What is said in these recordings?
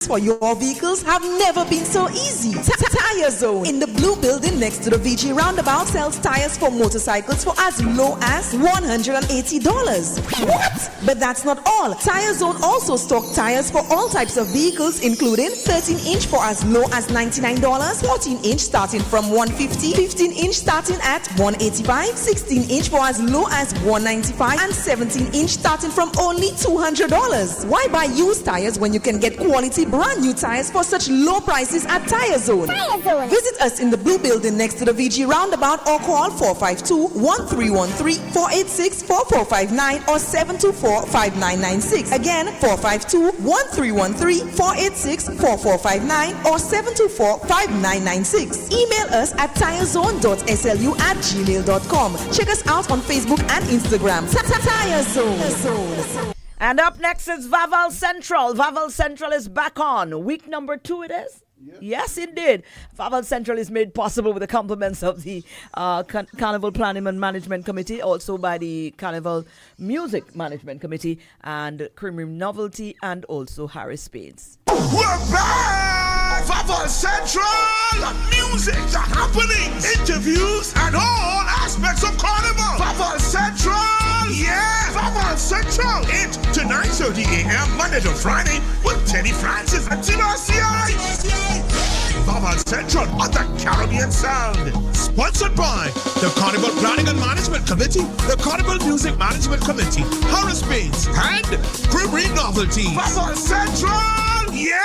For your vehicles have never been so easy. Tire Zone in the blue building next to the VG roundabout sells tires for motorcycles for as low as $180. What? But that's not all. Tire Zone also stocks tires for all types of vehicles, including 13-inch for as low as $99, 14-inch starting from $150, 15-inch starting at $185, 16-inch for as low as $195, and 17-inch starting from only $200. Why buy used tires when you can get quality brand new tires for such low prices at Tire Zone? Visit us in the blue building next to the VG roundabout or call 452-1313, 486-4459 or 724-5996. Again, 452-1313, 486-4459 or 724-5996. Email us at tirezone.slu@gmail.com. Check us out on Facebook and Instagram. Tire Zone. And up next is Vaval Central. Vaval Central is back on. Week number 2 it is? Yes, indeed. Vaval Central is made possible with the compliments of the Carnival Planning and Management Committee, also by the Carnival Music Management Committee, and CREAMRY Novelty, and also Harris Spades. We're back! Vaval Central! Music, the happenings, interviews, and all aspects of Carnival. Vaval Central! Yeah! Vaval Central! 8 to 9:30 a.m. Monday to Friday with Teddy Francis and TRCI. Vaval Central on the Caribbean Sound. Sponsored by the Carnival Planning and Management Committee, the Carnival Music Management Committee, Harris Spades, and CREAMRY Novelties. Vaval Central! Yeah!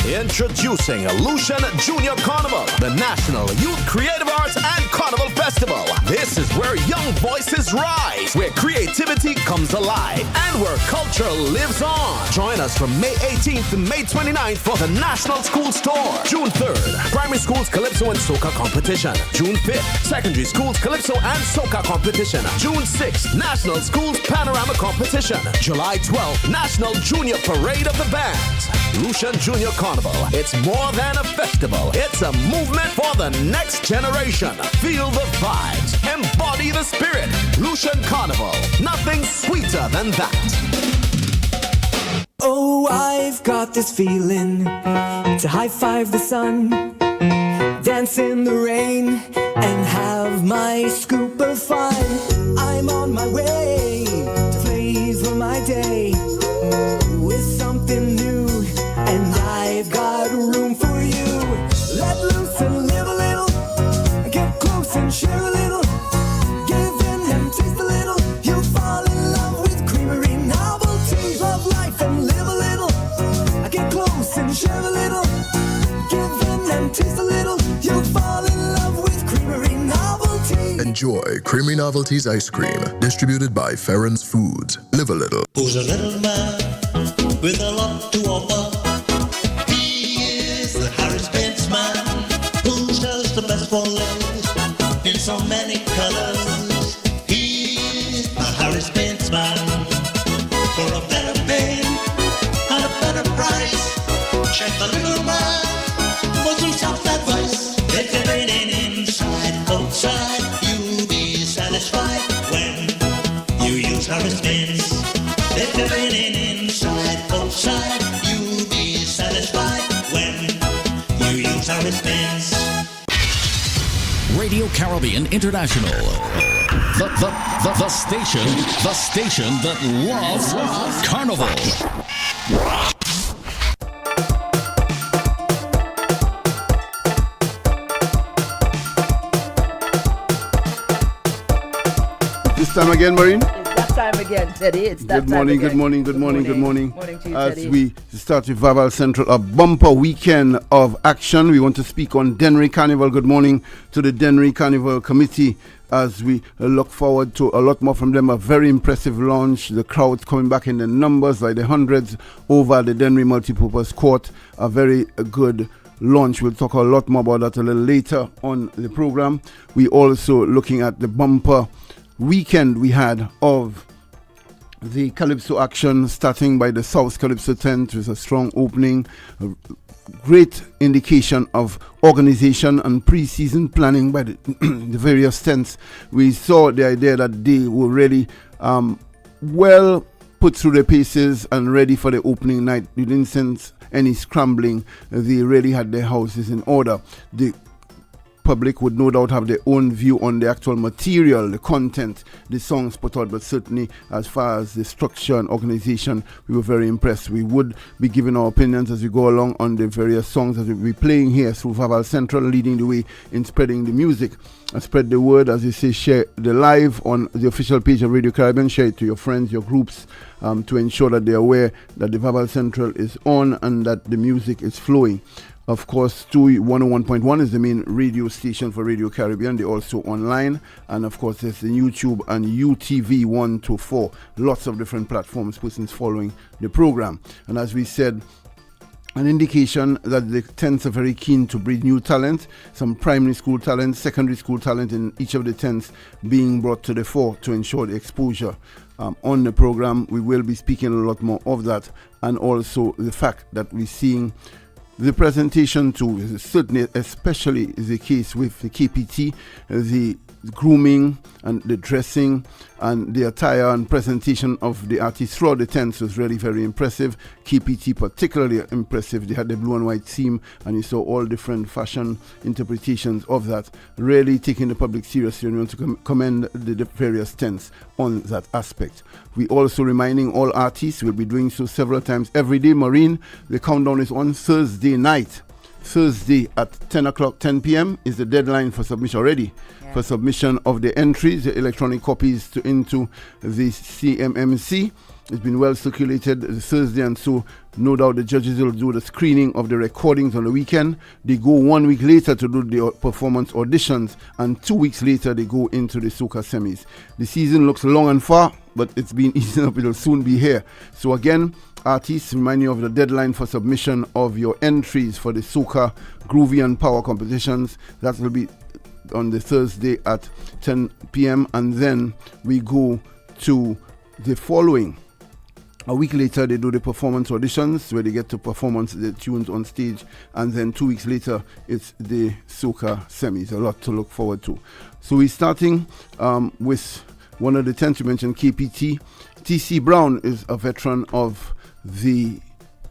Introducing Lucian Junior Carnival, the National Youth Creative Arts and Carnival Festival. This is where young voices rise, where creativity comes alive, and where culture lives on. Join us from May 18th to May 29th for the National Schools Tour. June 3rd, Primary Schools Calypso and Soca Competition. June 5th, Secondary Schools Calypso and Soca Competition. June 6th, National Schools Panorama Competition. July 12th, National Junior Parade of the Bands. Lucian Junior Carnival. It's more than a festival. It's a movement for the next generation. Feel the vibes. Embody the spirit. Lucian Carnival. Nothing sweeter than that. Oh, I've got this feeling to high-five the sun, dance in the rain, and have my scoop of fun. I'm on my way to flavor my day with something new, and I've got room for you. Let loose and live a little, get close and share a little, give in and taste a little. You'll fall in love with CREAMRY Novelties. Love life and live a little, get close and share a little, give in and taste a little. You'll fall in love with CREAMRY Novelties. Enjoy CREAMRY Novelties ice cream, distributed by Ferrens Foods. Live a little. Who's a little man with a lot to offer? The best for ladies in so many colors. He's a Harris Spades man. For a better pay and a better price, check the little man for some soft advice. If you're raining inside, outside, you'll be satisfied when you use Harris Spades. If you're raining inside, outside, you'll be satisfied when you use Harris Spades. Radio Caribbean International, the station that loves Carnival. This time again, Maureen? Time again, Teddy. It's that good morning, time again. Good morning. Morning to you, As Teddy. we start with Vaval Central, a bumper weekend of action. We want to speak on Dennery Carnival. Good morning to the Dennery Carnival Committee as we look forward to a lot more from them. A very impressive launch. The crowds coming back in the numbers, like the hundreds over the Dennery Multipurpose Court. A very good launch. We'll talk a lot more about that a little later on the program. We also looking at the bumper weekend we had of the Calypso action, starting by the South Calypso tent with a strong opening, a great indication of organization and pre-season planning by the various tents. We saw the idea that they were really well put through the paces and ready for the opening night. You didn't sense any scrambling. They really had their houses in order. The public would no doubt have their own view on the actual material, the content, the songs put out, but certainly as far as the structure and organization, we were very impressed. We would be giving our opinions as we go along on the various songs that we'll be playing here through Vaval Central, leading the way in spreading the music. And spread the word, as you say, share the live on the official page of Radio Caribbean, share it to your friends, your groups, to ensure that they're aware that the Vaval Central is on and that the music is flowing. Of course, 101.1 is the main radio station for Radio Caribbean. They're also online. And of course, there's the YouTube and UTV 1 to 4. Lots of different platforms, persons following the program. And as we said, an indication that the tents are very keen to breed new talent, some primary school talent, secondary school talent in each of the tents being brought to the fore to ensure the exposure. On the program, we will be speaking a lot more of that, and also the fact that we're seeing the presentation too, certainly, especially the case with the KPT, the grooming and the dressing and the attire and presentation of the artists throughout the tents was really very impressive. KPT particularly impressive. They had the blue and white theme, and you saw all different fashion interpretations of that, really taking the public seriously, and we want to commend the various tents on that aspect. We also reminding all artists, we'll be doing so several times every day. Maureen, the countdown is on Thursday night. Thursday at 10 p.m. is the deadline for submission already. Yeah. For submission of the entries, the electronic copies into the CMMC. It's been well circulated Thursday, and so no doubt the judges will do the screening of the recordings on the weekend. They go 1 week later to do the performance auditions, and 2 weeks later they go into the soca semis. The season looks long and far, but it's been easing up. It'll soon be here. So again, artists, remind you of the deadline for submission of your entries for the soca, groovy and power competitions. That will be on the Thursday at 10 p.m. and then we go to the following. A week later, they do the performance auditions where they get to perform the tunes on stage, and then 2 weeks later, it's the soca semis. A lot to look forward to. So we're starting with one of the tents you mentioned, KPT. TC Brown is a veteran of the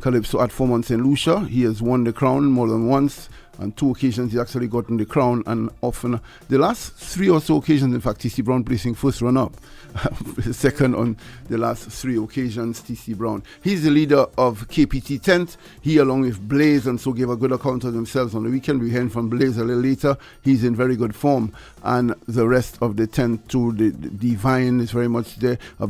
Calypso at 4 months in Lucia. He has won the crown more than once. On 2 occasions, he's actually gotten the crown, and often, the last 3 or so occasions, in fact, TC Brown placing first run-up. Second on the last 3 occasions, TC Brown. He's the leader of KPT Tent. He, along with Blaze, and so gave a good account of themselves on the weekend. We're hearing from Blaze a little later. He's in very good form. And the rest of the tent, too, the Divine is very much there. A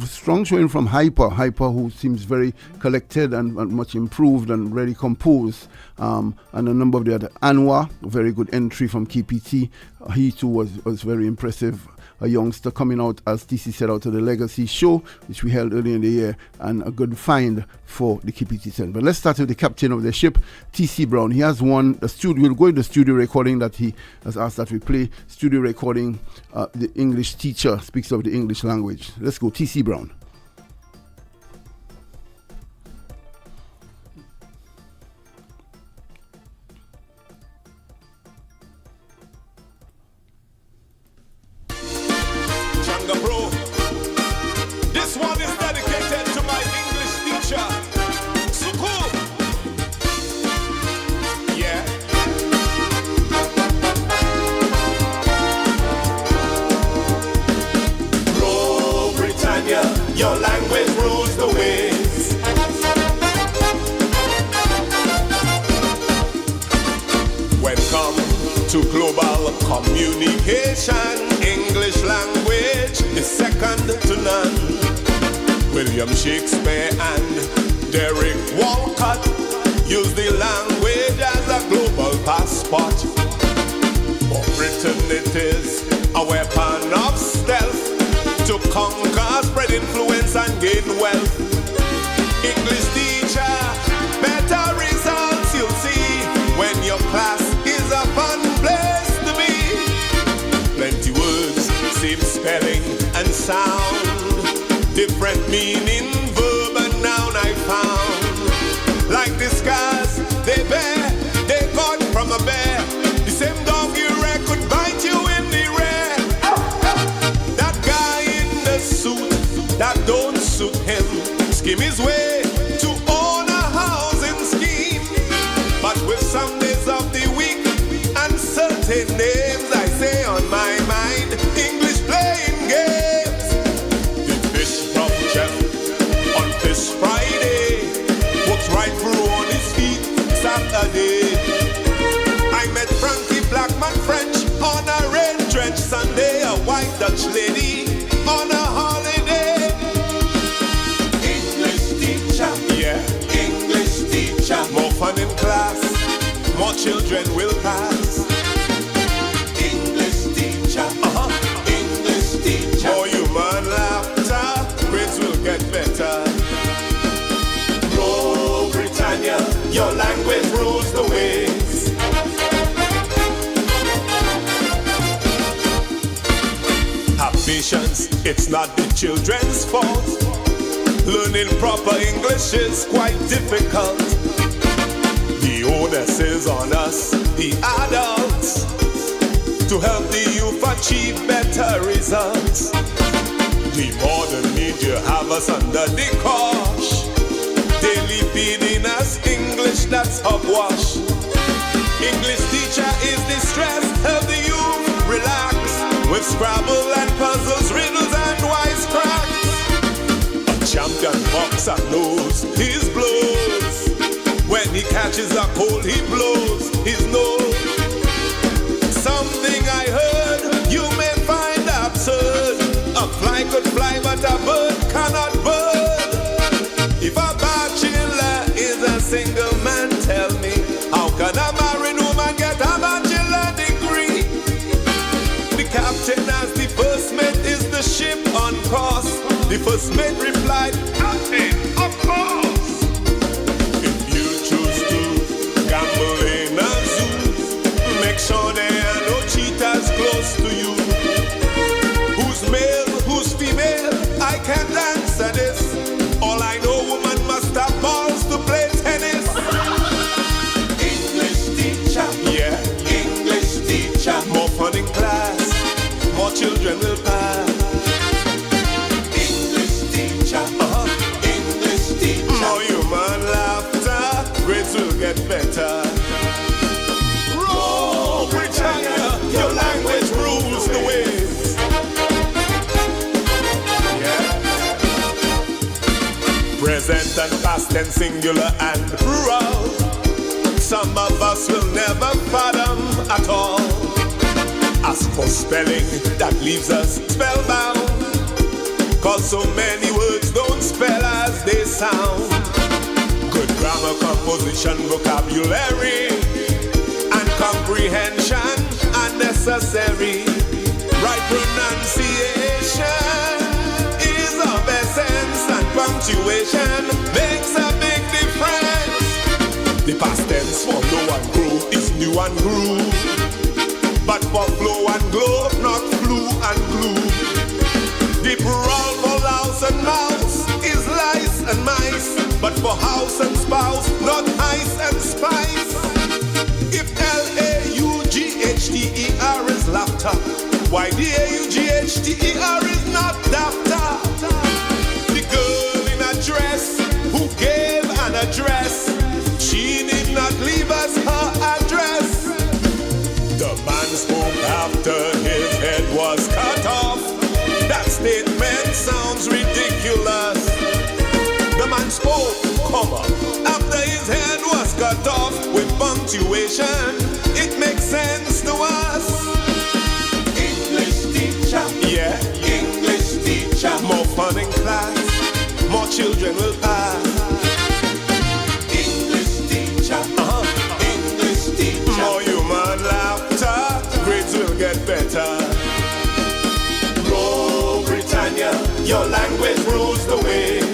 strong showing from Hyper, who seems very collected and much improved and really composed. And a number of the other. Anwar, a very good entry from KPT. He too was very impressive. A youngster coming out, as TC said, out of the Legacy show, which we held earlier in the year, and a good find for the KPT tent. But let's start with the captain of the ship, TC Brown. He has won a studio. We'll go to the studio recording that he has asked that we play. Studio recording, the English teacher speaks of the English language. Let's go, TC Brown. Your language rules the waves. When come to global communication, English language is second to none. William Shakespeare and Derek Walcott use the language as a global passport. For Britain it is a weapon of stealth to conquer, spread influence and gain wealth. English teacher, better results you'll see when your class is a fun place to be. Plenty words, same spelling and sound, different meaning, verb and noun I found. Like the scars they bear, they got from a bear. The same dog you rear could bite you in the rear. That guy in the suit, that don't suit him. skim his way to own a housing scheme. But with some days of the week and certain names I say on my mind, English playing games. The fish from chef on Fish Friday, walks right through on his feet Saturday. I met Frankie Blackman French on a rain-drenched Sunday, a white Dutch lady on a holiday. English teacher, yeah, English teacher. More fun in class, more children will pass. English teacher, English teacher. More human laughter, grades will get better. Grow Britannia, your language rules the waves. Have patience, it's not the children's fault. Learning proper English is quite difficult. The onus is on us, the adults, to help the youth achieve better results. The modern media have us under the cosh, daily feeding us English that's hogwash. English teacher is distressed, help the youth relax with Scrabble and puzzles, riddles and wisecracks. A champion boxer knows his blows. When he catches a cold, he blows his nose. Something I heard you may find absurd. A fly could fly, but a bird cannot bird. If a bachelor is a single man, tell me, how can a married woman get a bachelor degree? The captain as the first mate is the ship on course. The first mate replied, Captain, of course. If you choose to gamble in a zoo, make sure there are no cheaters close to you. Who's male, who's female, I can't answer this. All I know, woman must have balls to play tennis. English teacher, yeah, English teacher. More fun in class, more children will pass. English teacher, English teacher. More human laughter, grades will get better. Roll Britannia, your language rules the waves. Yeah. Present and past tense, singular and plural. Some of us will never fathom at all. As for spelling, that leaves us spellbound. Cause so many words don't spell as they sound. Good grammar, composition, vocabulary, and comprehension are necessary. Right pronunciation is of essence, and punctuation makes a big difference. The past tense for flow and grow is new and groove, but for flow and glow, not flew and glue. The plural for louse and mouse is lice and mice, but for house and spouse, not ice and spice. If L-A-U-G-H-T-E-R is laughter, why the A-U-G-H-T-E-R is not laughter? The girl in a dress who gave an address, she did not leave us her address. The man spoke after his head was cut off. That statement sounds ridiculous. The man spoke, after his head was cut off. With punctuation, it makes sense to us. English teacher, yeah, English teacher. More fun in class, more children will pass. English teacher, English teacher. More human laughter, grades will get better. Grow Britannia, your language rules the waves.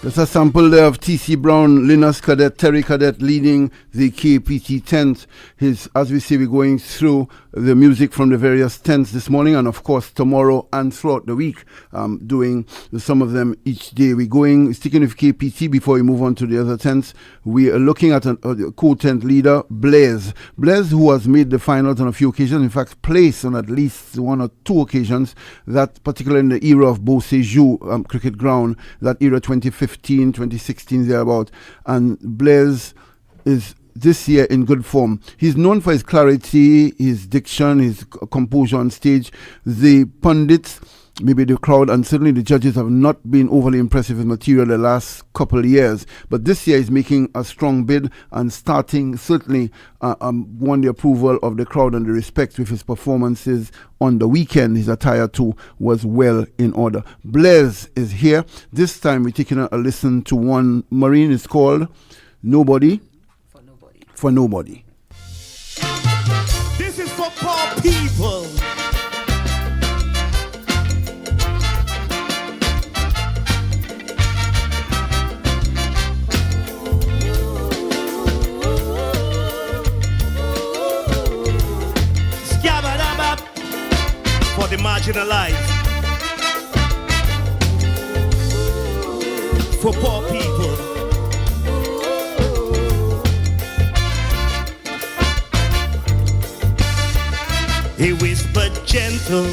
There's a sample there of T.C. Brown, Linus Cadet, Terry Cadet leading the KPT 10th. As we say, we're going through the music from the various tents this morning, and of course tomorrow and throughout the week, doing some of them each day. We're sticking with KPT before we move on to the other tents. We are looking at a co-tent leader, Blaise, who has made the finals on a few occasions, in fact placed on at least one or two occasions, that particularly in the era of Beauséjour cricket ground, that era 2015, 2016 thereabout. And Blaise is this year in good form. He's known for his clarity, his diction, his composure on stage. The pundits, maybe the crowd, and certainly the judges have not been overly impressive with material the last couple of years. But this year he's making a strong bid and starting certainly won the approval of the crowd and the respect with his performances on the weekend. His attire too was well in order. Blaise is here. This time we're taking a listen to one. Marine is called Nobody. For nobody. This is for poor people. Scabadabab for the marginalized. For poor people. He whispered gentle,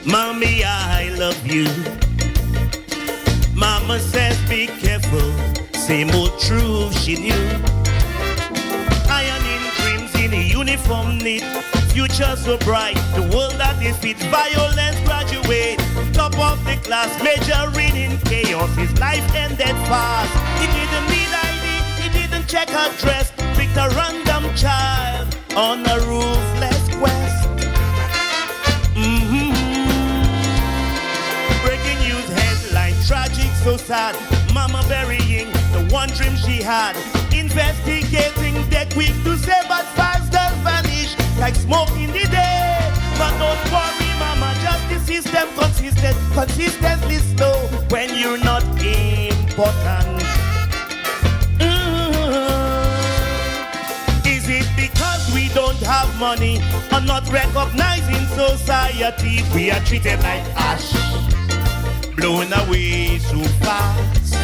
Mommy, I love you. Mama says be careful, same old truth she knew. Ironing dreams in a uniform knit, future so bright, the world that is fit, violence graduate, top of the class, majoring in chaos, his life ended fast. He didn't need ID, he didn't check her dress, picked a random child on a roofless quest. Breaking news headline, tragic, so sad. Mama burying the one dream she had. Investigating, they're quick to say, but fast does vanish like smoke in the day. But don't worry, Mama, just the system consistently slow when you're not important. Is it because we don't have money or not recognized in society? We are treated like ash, blown away so fast.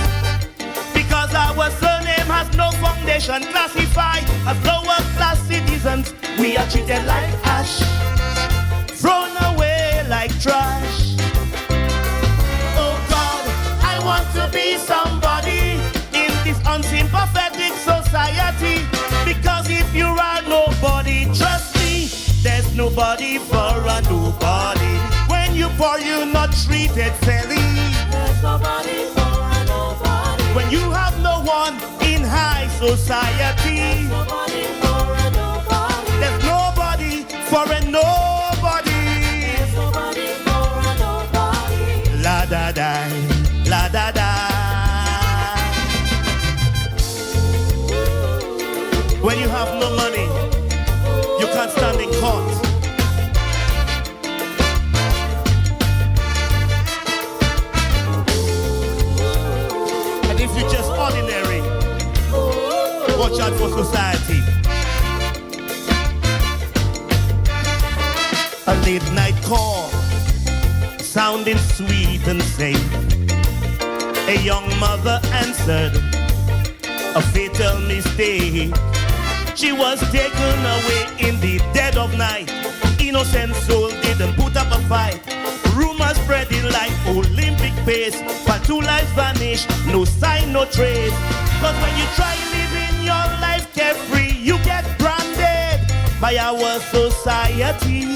Because our surname has no foundation, classified as lower class citizens, we are treated like ash, thrown away like trash. Oh God, I want to be somebody in this unsympathetic society. Because if you are nobody, trust me, there's nobody for a nobody. When you poor, you're not treated fairly. There's nobody for a nobody. When you have no one in high society, there's nobody for a nobody. There's nobody for a nobody. There's nobody for a nobody. La da da, la da da. When you have no money, you can't stand in court. And if you're just ordinary, watch out for society. A late night call, sounding sweet and safe. A young mother answered, a fatal mistake. She was taken away in the dead of night. Innocent soul didn't put up a fight. Rumors spreading like Olympic pace. While two lives vanish, no sign, no trace. Cause when you try living your life carefree, you get branded by our society.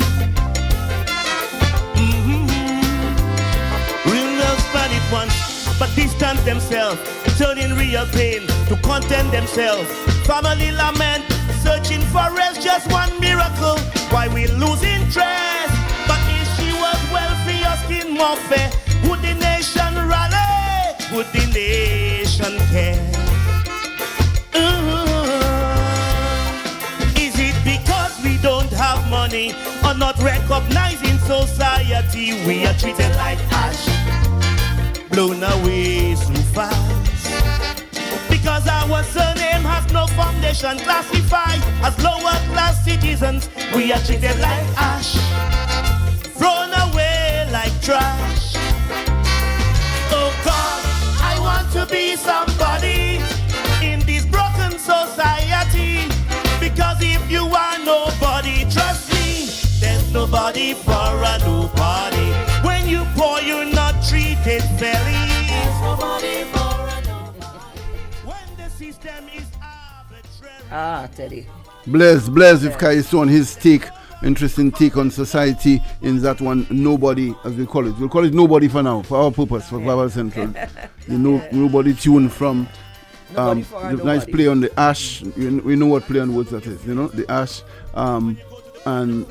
Real love spread it once, but distance themselves, turning real pain to content themselves. Family lament, searching for rest, just one miracle. Why we lose interest? But if she was wealthy or skin more fair, would the nation rally? Would the nation care? Is it because we don't have money or not recognized in society? We are treated like ash, blown away so fast. Because our surname has no foundation, classified as lower class citizens. We are treated like ash, thrown away like trash. Oh God, I want to be somebody in this broken society. Because if you are nobody, trust me, there's nobody for a nobody. When you poor, you're not treated fairly. There's nobody for a nobody. When the system is arbitrary. Ah, Teddy. Bless if Kaiso on his take, interesting take on society in that one, nobody, as we call it. We'll call it nobody for now, for our purpose, for Vaval Central. You know, nobody tune from the nice play on the ash. We know what play on words that is, you know, the ash. And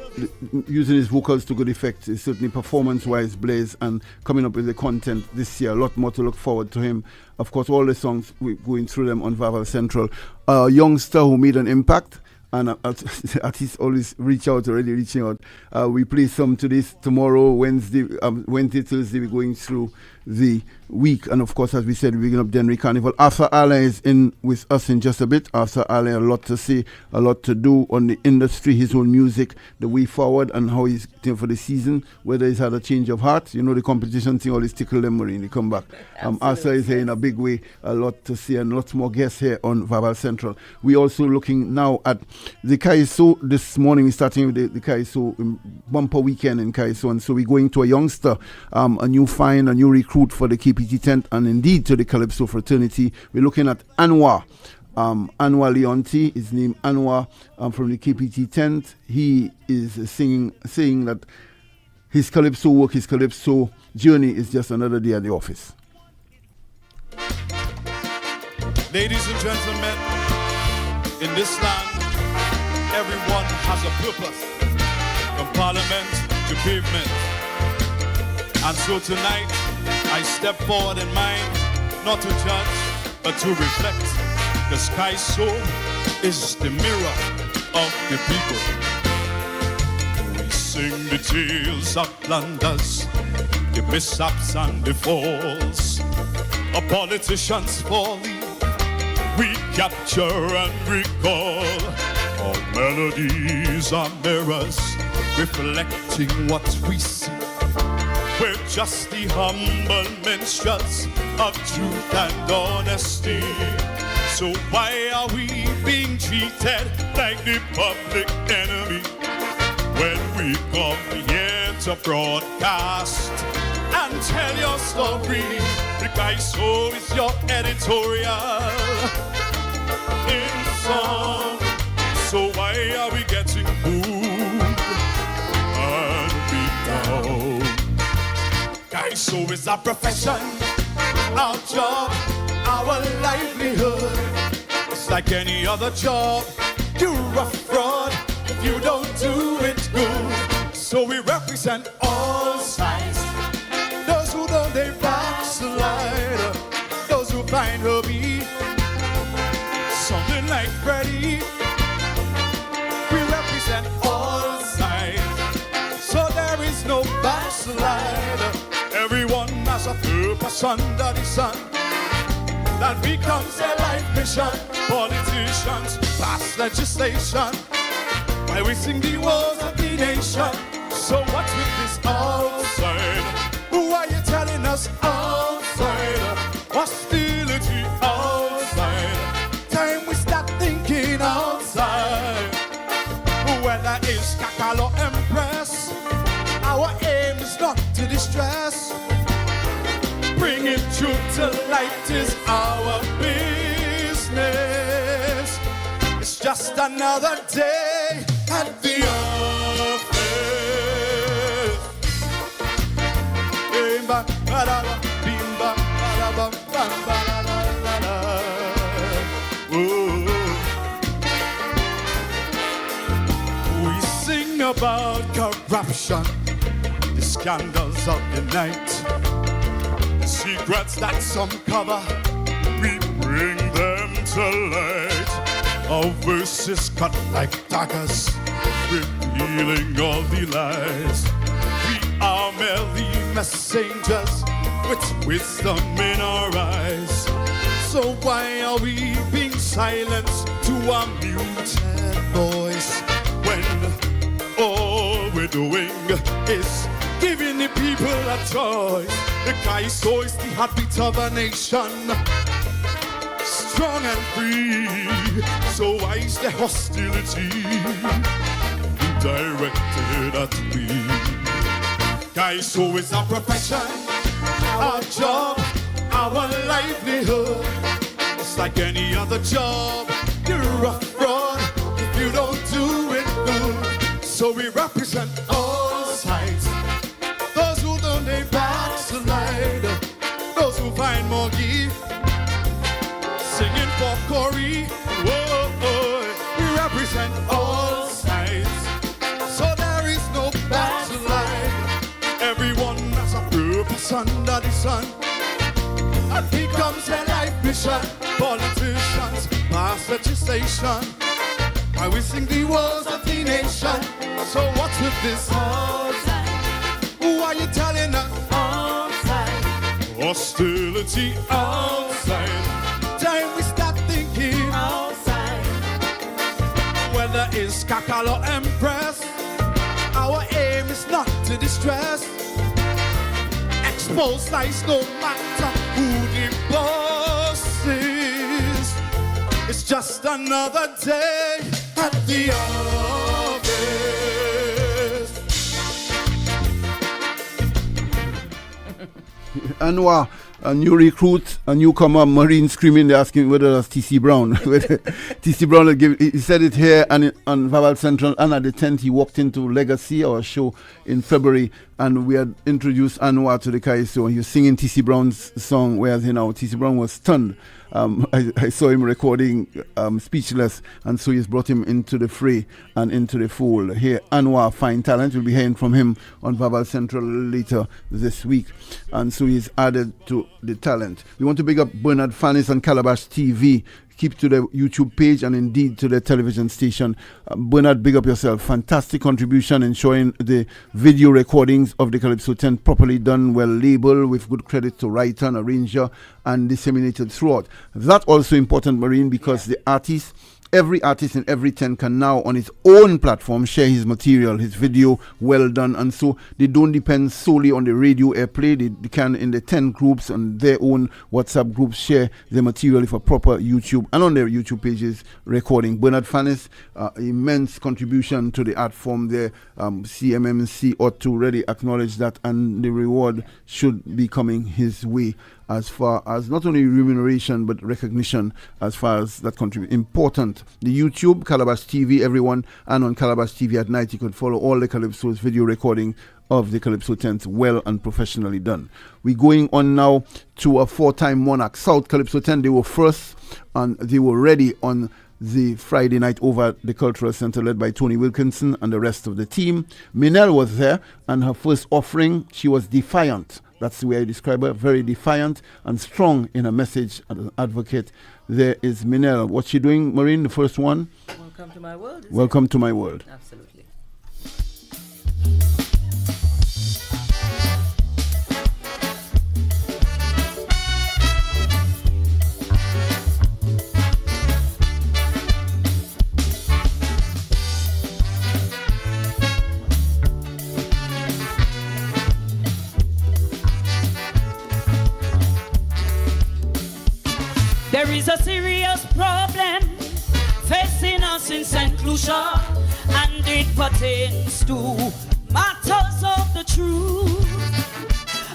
using his vocals to good effect is certainly performance-wise, Blaze, and coming up with the content this year. A lot more to look forward to him. Of course, all the songs, we're going through them on Vaval Central. A youngster who made an impact, and artists always already reaching out. We play some tomorrow, Wednesday, Thursday, we're going through the week. And of course, as we said, we're beginning up Dennery Carnival. Arthur Allen is in with us in just a bit. Arthur Allen, a lot to say, a lot to do on the industry, his own music, the way forward, and how he's doing for the season, whether he's had a change of heart. You know, the competition thing always tickle them when they come back. Arthur is here in a big way, a lot to see, and lots more guests here on Vaval Central. We're also looking now at the Kaiso. This morning we're starting with the Kaiso bumper weekend in Kaiso, and so we're going to a youngster, a new find, a new recruit for the KPT tent, and indeed to the Calypso fraternity. We're looking at Anwar. Anwar Leonti is named Anwar from the KPT tent. He is saying that his Calypso work, his Calypso journey is just another day at the office. Ladies and gentlemen, in this land, everyone has a purpose, from parliament to pavement. And so tonight, I step forward in mind, not to judge, but to reflect. The Kaiso is the mirror of the people. We sing the tales of blunders, the mishaps and the falls, of politicians falling. We capture and recall. Our melodies are mirrors, reflecting what we see. We're just the humble minstrels of truth and honesty. So why are we being treated like the public enemy when we come here to broadcast and tell your story? The Kaiso is your editorial in song. So why are we getting booed and beat down? Kaiso is our profession, our job, our livelihood. It's like any other job. You're a fraud if you don't do it good. So we represent all sides. Those who don't, they backslide. Those who find hobby, something like Freddie. We represent all sides. So there is no backslide. Everyone has a purpose under the sun that becomes their life mission. Politicians pass legislation while we sing the woes of the nation. So what's with this outside? Who are you telling us outside? Hostility outside. Time we start thinking outside. Whether it's Kakalo Empress, our aim is not to distress. Bringing truth to light is our business. It's just another day at the office. Bimba, ba-da-ba, bimba, ba-da-ba, ba-da-ba-da-da-da-da. Ooh. We sing about corruption, the scandals of the night, the secrets that some cover, we bring them to light. Our verses cut like daggers, revealing all the lies. We are merely messengers with wisdom in our eyes. So why are we being silenced to a muted voice when all we're doing is giving the people a choice. The Kaiso is the heartbeat of a nation, strong and free. So why is the hostility directed at me? Kaiso is our profession, our job, our livelihood. It's like any other job, you're a fraud if you don't do it good. So we represent all sides, those who donate backslide, those who find more give, singing for Corey. Whoa, whoa. We represent all sides, so there is no backslide. Everyone has a purpose under the sun, and becomes their life mission. Politicians pass legislation, and we sing the words of the nation. So what's with this? Outside. Who are you telling us? Outside. Hostility outside. Time we start thinking outside. Whether it's Kakal or Empress, our aim is not to distress. Expose lies no matter who the boss is. It's just another day at the office. Anwar, a new recruit, a newcomer, Marine screaming, they're asking whether that's TC Brown. TC Brown will give, he said it here and on Vaval Central, and at the 10th he walked into Legacy, our show in February, and we had introduced Anwar to the Kaiso, and he was singing TC Brown's song, Where's He Now? TC Brown was stunned. I saw him recording Speechless, and so he's brought him into the fray and into the fold. Here, Anwar, fine talent. We'll be hearing from him on Vaval Central later this week. And so he's added to the talent. We want to big up Bernard Fannis on Calabash TV. Keep to the YouTube page and indeed to the television station. Bernard, big up yourself. Fantastic contribution in showing the video recordings of the Calypso 10 properly done, well labeled, with good credit to writer and arranger, and disseminated throughout. That's also important, Marine, because the artist, every artist in every 10 can now on his own platform share his material, his video well done, and so they don't depend solely on the radio airplay. They can, in the 10 groups and their own WhatsApp groups, share the material for proper YouTube and on their YouTube pages recording. Bernard Fannis, immense contribution to the art form there. CMMC ought to really acknowledge that, and the reward should be coming his way, as far as not only remuneration but recognition as far as that contribute. Important. The YouTube, Calabash TV, everyone, and on Calabash TV at night you could follow all the Calypso's video recording of the Calypso 10th, well and professionally done. We're going on now to a 4-time monarch. South Calypso 10, they were first and they were ready on the Friday night over at the Cultural Center, led by Tony Wilkinson and the rest of the team. Minelle was there, and her first offering, she was defiant. That's the way I describe her, very defiant and strong in her message as an advocate. There is Minelle. What's she doing, Maureen, the first one? Welcome to my world. Welcome to my world. Absolutely. There is a serious problem facing us in St. Lucia, and it pertains to matters of the truth.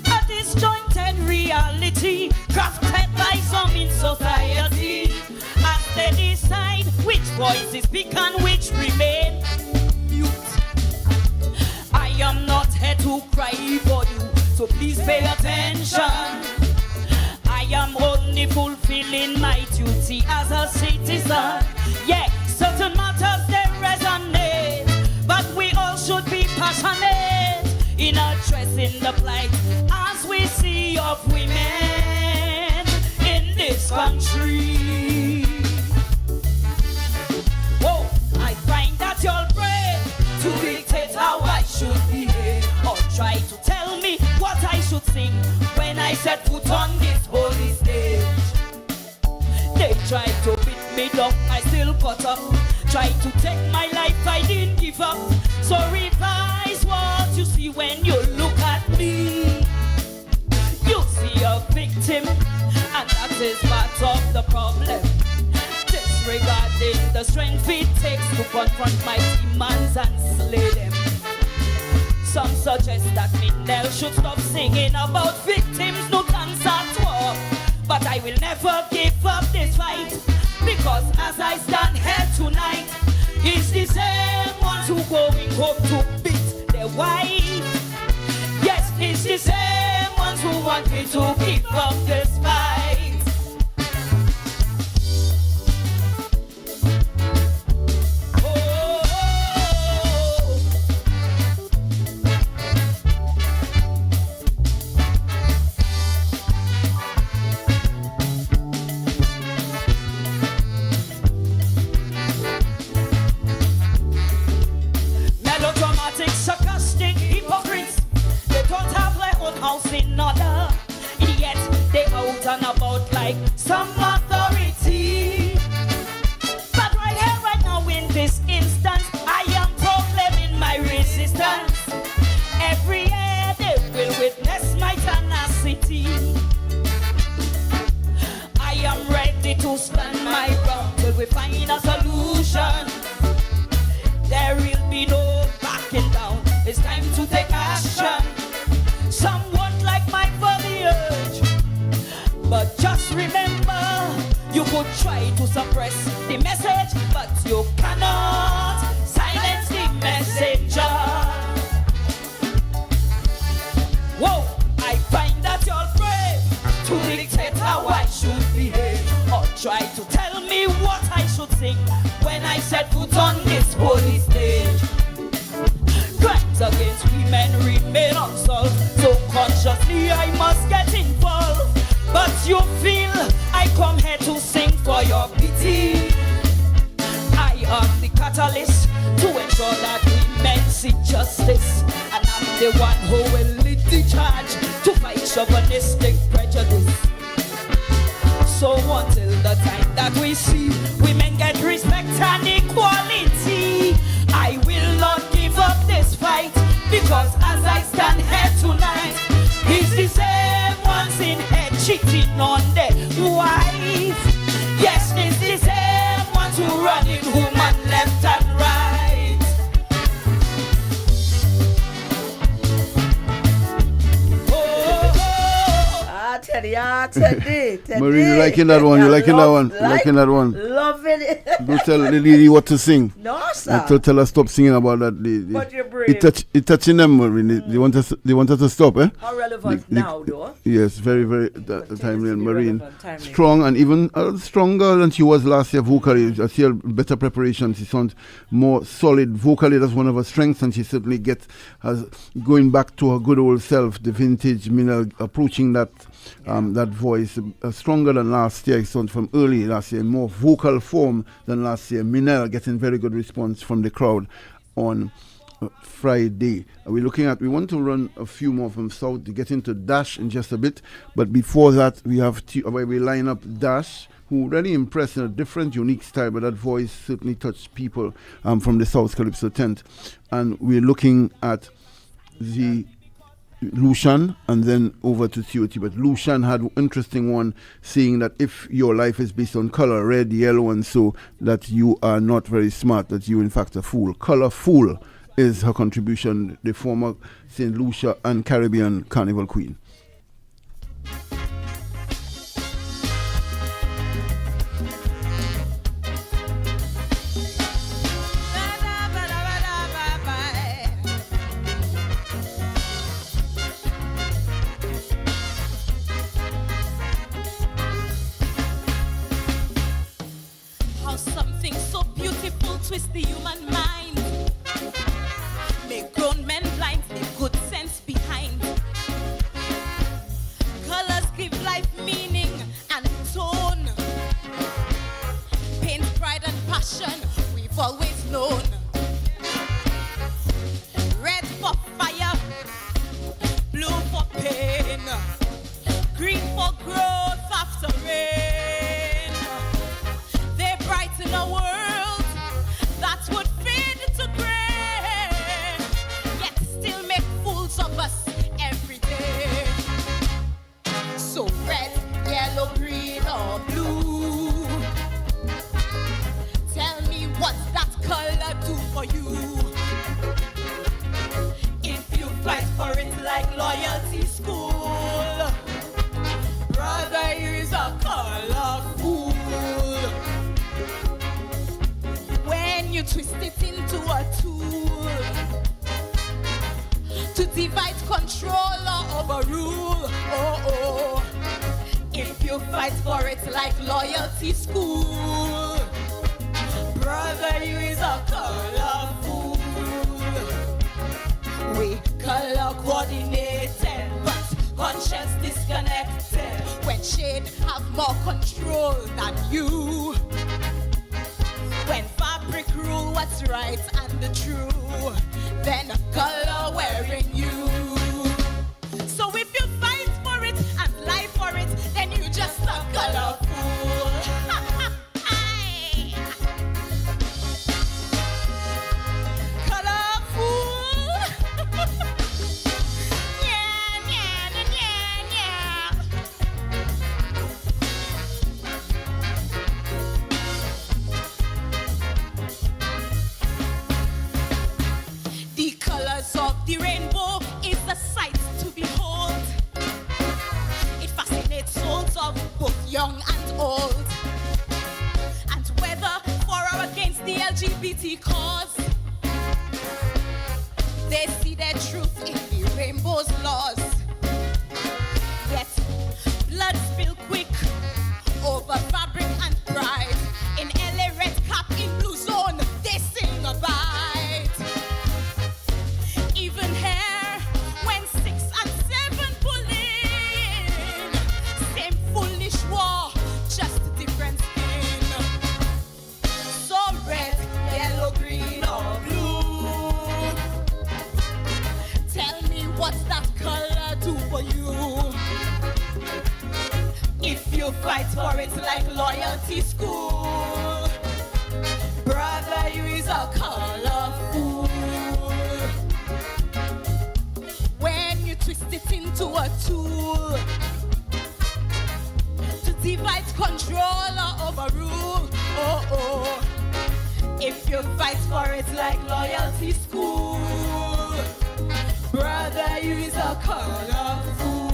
A disjointed reality crafted by some in society, as they decide which voices speak and which remain mute. I am not here to cry for you, so please pay attention. I am only fulfilling my duty as a citizen. Yeah, certain matters they resonate, but we all should be passionate in addressing the plight as we see of women in this country. Whoa, I find that you're brave to dictate how I should behave, or try to tell me what I should sing when I set foot on this holy stage. They try to beat me down, I still cut up. Try to take my life, I didn't give up. So revise what you see when you look at me. You see a victim, and that is part of the problem. Disregarding the strength it takes to confront my demons and slay them. Some suggest that Mindel should stop singing about victims, no dance at war. But I will never give up this fight, because as I stand here tonight, it's the same ones who going home to beat their wife. Yes, it's the same ones who want me to give up this fight. Sarcastic hypocrites, they don't have their own house in order, yet they out and about like some authority. But right here, right now, in this instance, I am proclaiming my resistance. Every year they will witness my tenacity. I am ready to stand my ground till we find a solution. There will be no backing down. It's time to take action. Some won't like my verbiage, but just remember, you could try to suppress the message, but you cannot silence the messenger. Whoa, I find that you're brave to dictate how I should behave, or try to tell me what I should sing when I set foot on this holy stage. Crimes against women remain unsolved, so consciously I must get involved. But you feel I come here to sing for your pity. I am the catalyst to ensure that women see justice, and I'm the one who will lead the charge to fight chauvinistic prejudice. So until the time that we see women get respect and equality, I will not give up this fight, because as I stand here tonight, it's the same ones in head cheating on their wife. Yes, it's the same ones who running woman left and right. Teddy. Marie, you liking that one? You liking that one? You liking that one? Loving it. Don't tell the lady what to sing. No, sir. To tell her stop singing about that. But you're brave. It touching them, Marie. They want us to stop, eh? How relevant now, though? Yes, very, very timely. And Marine, strong, and even stronger than she was last year vocally. I see a better preparation. She sounds more solid vocally. That's one of her strengths, and she certainly gets going back to her good old self, the vintage Minna, approaching that that voice stronger than last year. It sounds from early last year, more vocal form than last year. Minna getting very good response from the crowd on Friday. We want to run a few more from South to get into Dash in just a bit, but before that we have we line up Dash, who really impressed in a different, unique style, but that voice certainly touched people from the South Calypso tent. And we're looking at the Lucian and then over to COT. But Lucian had an interesting one, saying that if your life is based on color, red, yellow, and so, that you are not very smart, that you in fact a fool. Color fool is her contribution, the former St. Lucia and Caribbean Carnival Queen. Twist the human mind, make grown men blind, leave good sense behind. Colors give life meaning and tone, paint, pride and passion we've always known. Red for fire, blue for pain, green for growth after rain. They brighten our world twist it into a tool to divide, control, or overrule. Oh, oh. If you fight for it like loyalty school, brother, you is a color fool. We color coordinated, but conscience disconnected. When shade have more control than you. When fabric rule what's right and the true, then color wearing you. So if you fight for it and lie for it, then you just a color fool. Color fool. Yeah, yeah, yeah, yeah. The colors of the rainbow is a sight to behold. It fascinates souls of both young and old. And whether for or against the LGBT cause, they see their truth in the rainbow's laws. Yet blood spill quick over fabric and pride. In LA red cap, in blue zone, they sing a bite. Even hair when 6 and 7 pull in. Same foolish war, just different skin. So red, yellow, green, or blue. Tell me what's that color do for you? If you fight for it like loyalty school, brother, you is a color fool. When you twist it into a tool to divide, control, or overrule. Oh, oh. If you fight for it like loyalty school, brother, you is a color fool.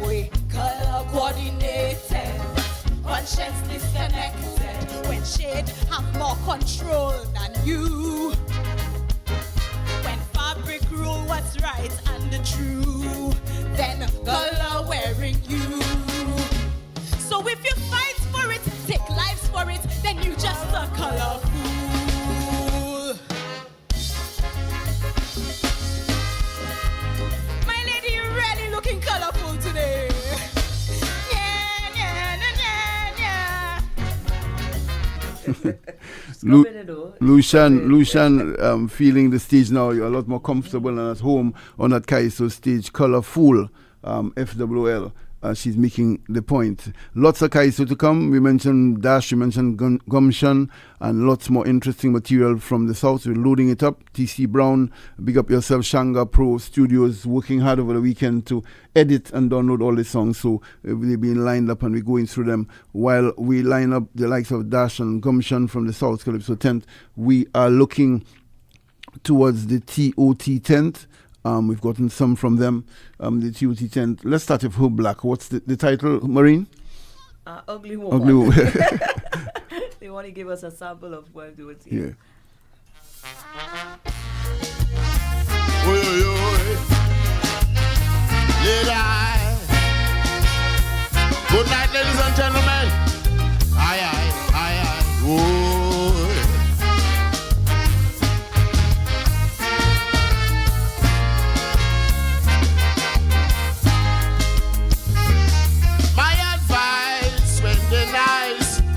We color coordinated, conscience disconnected. When shade have more control than you. When fabric rule what's right and the true, then color wearing you. So if you fight for it, take lives for it, then you just a color fool. My lady, you're really looking colorful today. Yeah, yeah, yeah, yeah, yeah. Lucian, feeling the stage now. You're a lot more comfortable and at home on that Kaiso stage. Colorful, FWL. She's making the point. Lots of Kaiso to come. We mentioned Dash, we mentioned Gumption, and lots more interesting material from the south. We're loading it up. TC Brown, big up yourself. Shanga Pro Studios, working hard over the weekend to edit and download all the songs. So they've been lined up and we're going through them while we line up the likes of Dash and Gumption from the south, Calypso tent. We are looking towards the TOT tent. We've gotten some from them, the TOT tent. Let's start with Who Black. What's the title, Marine? Ugly Woman. Ugly Woman. They want to give us a sample of what they would see. Yeah. Oi, oi, oi. Good night, ladies and gentlemen. Aye, aye, aye, aye. Oi.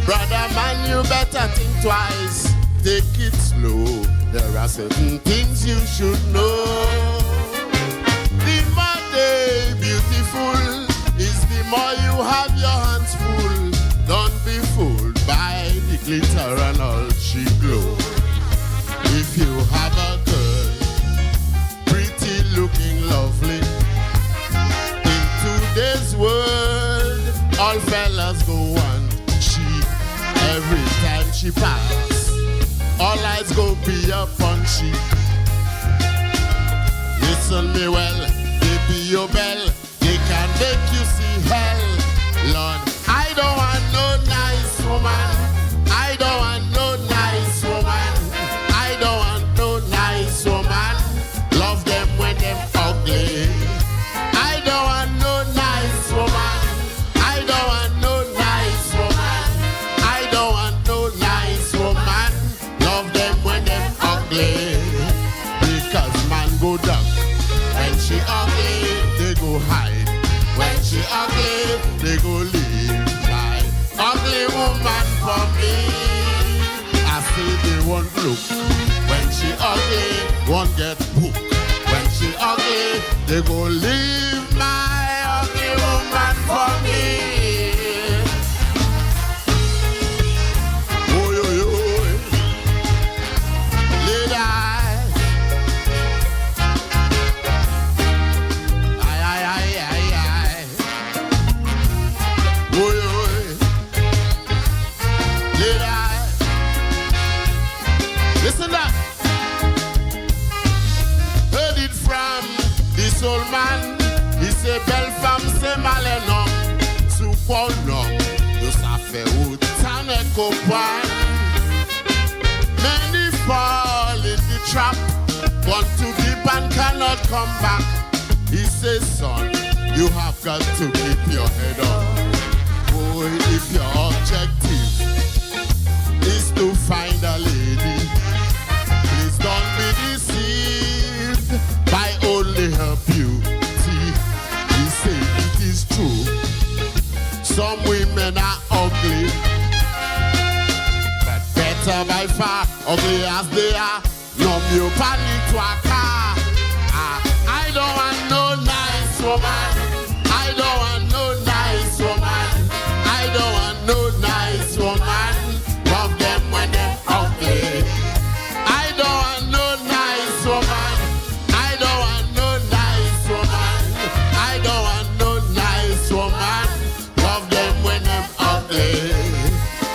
Brother man, you better think twice. Take it slow. There are certain things you should know. The more they beautiful is the more you have your hands full. Don't be fooled by the glitter and all she glow. If you have a girl, pretty looking lovely, in today's world, all fellas go on. Every time she pass, all eyes go be upon she. Listen me well, they be your bell. They can make you see hell. Lord, I don't want no nice woman. I don't want no nice go hide. When she ugly, they go leave my ugly woman for me. I say they won't look. When she ugly, won't get hooked. When she ugly, they go leave my ugly woman for me. Oy, oy, oy. Lady, oy, oy. Lady, listen up. Heard it from this old man. He say belle femme c'est malin. Supponon, de ça fait autant de copains. Many fall in the trap, gone too deep and cannot come back. He says, son, you have got to keep your head up. Boy, if your objective is to find a lady, please don't be deceived by only her beauty. He said it is true. Some women are ugly, but better by far, ugly as they are. No more panic to a car. I don't want no nice woman. I don't want no nice woman. I don't want no nice woman. Love them when they're ugly. I don't want no nice woman. I don't want no nice woman. I don't want no nice woman. Love them when they're ugly.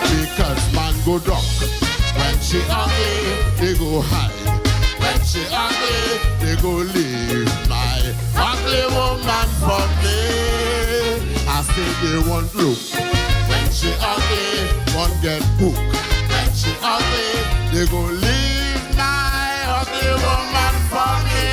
Because man go duck. When she ugly, they go hide. When she ugly, they go leave my ugly woman for me. I say they won't look. When she ugly, won't get hooked. When she ugly, they go leave my ugly woman for me.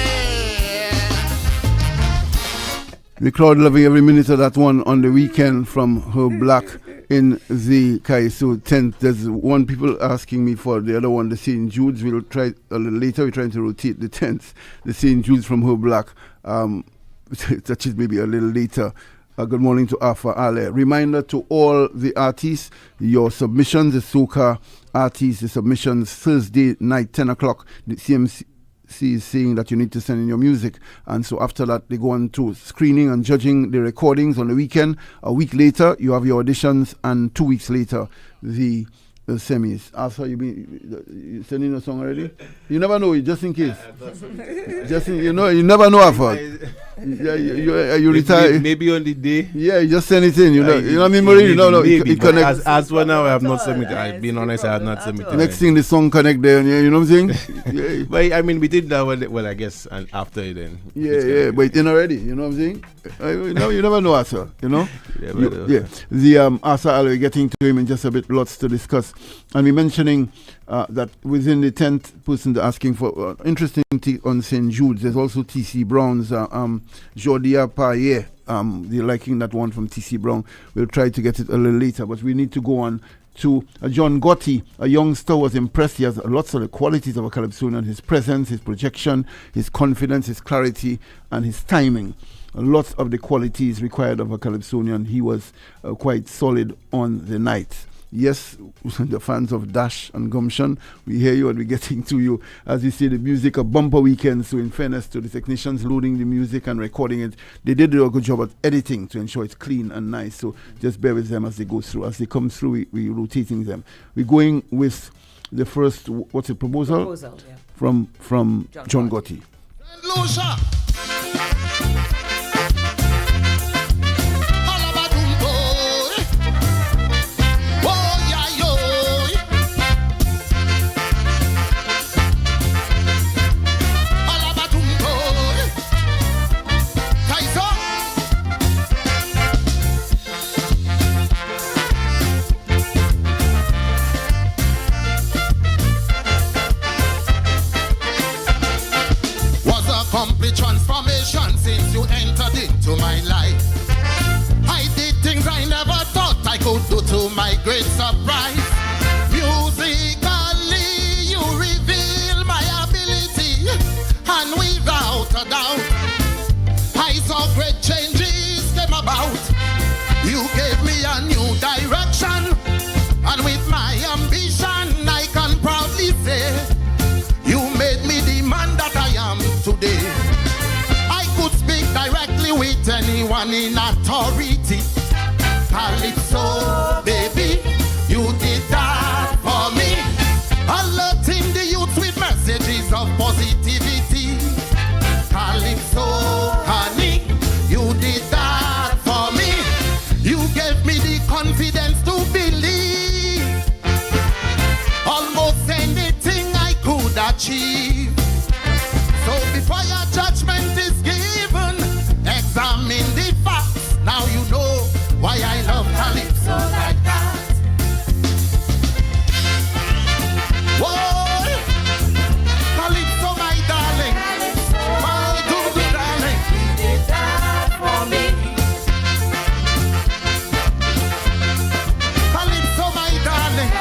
The crowd loving every minute of that one on the weekend from her black in the Kaisu tent. There's one people asking me for the other one, the St. Jude's. We'll try a little later. We're trying to rotate the tents. The St. Jude's from her black. That is maybe a little later. Good morning to Alpha Ale. Reminder to all the artists, your submissions, the soca artists, the submissions Thursday night, 10 o'clock. The CMMC is saying that you need to send in your music, and so after that they go on to screening and judging the recordings on the weekend. A week later you have your auditions, and 2 weeks later the semis. After you sending a song already? You never know, just in case. Just in, you never know. After you retire. Maybe on the day. Yeah, you just send it in. You know what I mean, Marie? Maybe, it connects. As for now, I have not submitted. I've been honest, I have not submitted. Next thing, the song connect there. You know what I'm saying? Yeah. But I mean, we did that. Well, I guess, and after it, then. Yeah. But it's in already. You know what I'm saying? You never know, Asa. You know. Yeah. The Asa, I'll getting to him in just a bit. Lots to discuss. And we're mentioning that within the 10th person asking for interesting on St. Jude's, there's also T.C. Brown's Jordia Paye. They're liking that one from T.C. Brown. We'll try to get it a little later, but we need to go on to John Gotti. A youngster was impressed. He has lots of the qualities of a Calypsonian: his presence, his projection, his confidence, his clarity, and his timing. Lots of the qualities required of a Calypsonian. He was quite solid on the night. Yes, the fans of Dash and Gumption, we hear you and we're getting to you. As you see, the music, a bumper weekend. So in fairness to the technicians loading the music and recording it, they did do a good job at editing to ensure it's clean and nice. So just bear with them as they go through. As they come through, we're rotating them. We're going with the first, what's it, proposal? Yeah. From John Gotti. Transformation since you entered into my life. I did things I never thought I could do, to my great surprise. Musically, you reveal my ability, and without a doubt, I saw great changes came about. You gave me a new direction, and with my ambition, I can proudly say, you made me the man that I am today. I could speak directly with anyone in authority. Calypso, baby, you did that for me. Alerting the youth with messages of positivity. Calypso, honey, you did that for me. You gave me the confidence to believe almost anything I could achieve. So before your judgment is given, examine the facts. Now you know why I love Calypso like that. Whoa, Calypso, my darling, my good darling, you did that for me. Calypso, my darling.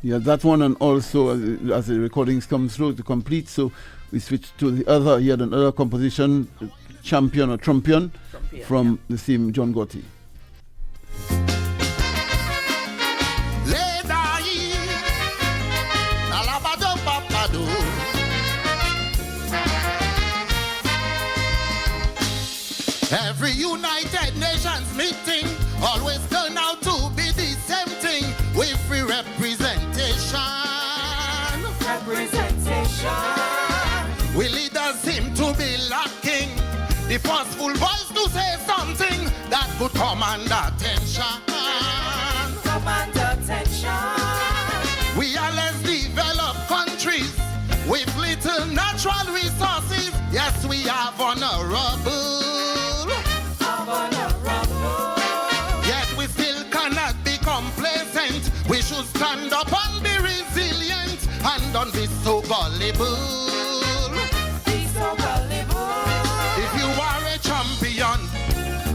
Yeah, that one, and also as the recordings come through to complete, so we switch to the other. He had another composition, Champion or Trumpion, from the same John Gotti. Every United Nations meeting always turn out to be the same thing with free representation. We leaders seem to be lacking the forceful voice to say something that could command attention. We are less developed countries with little natural resources. Yes, we are vulnerable. Yet we still cannot be complacent. We should stand up and be resilient and don't be so gullible. If you are a champion,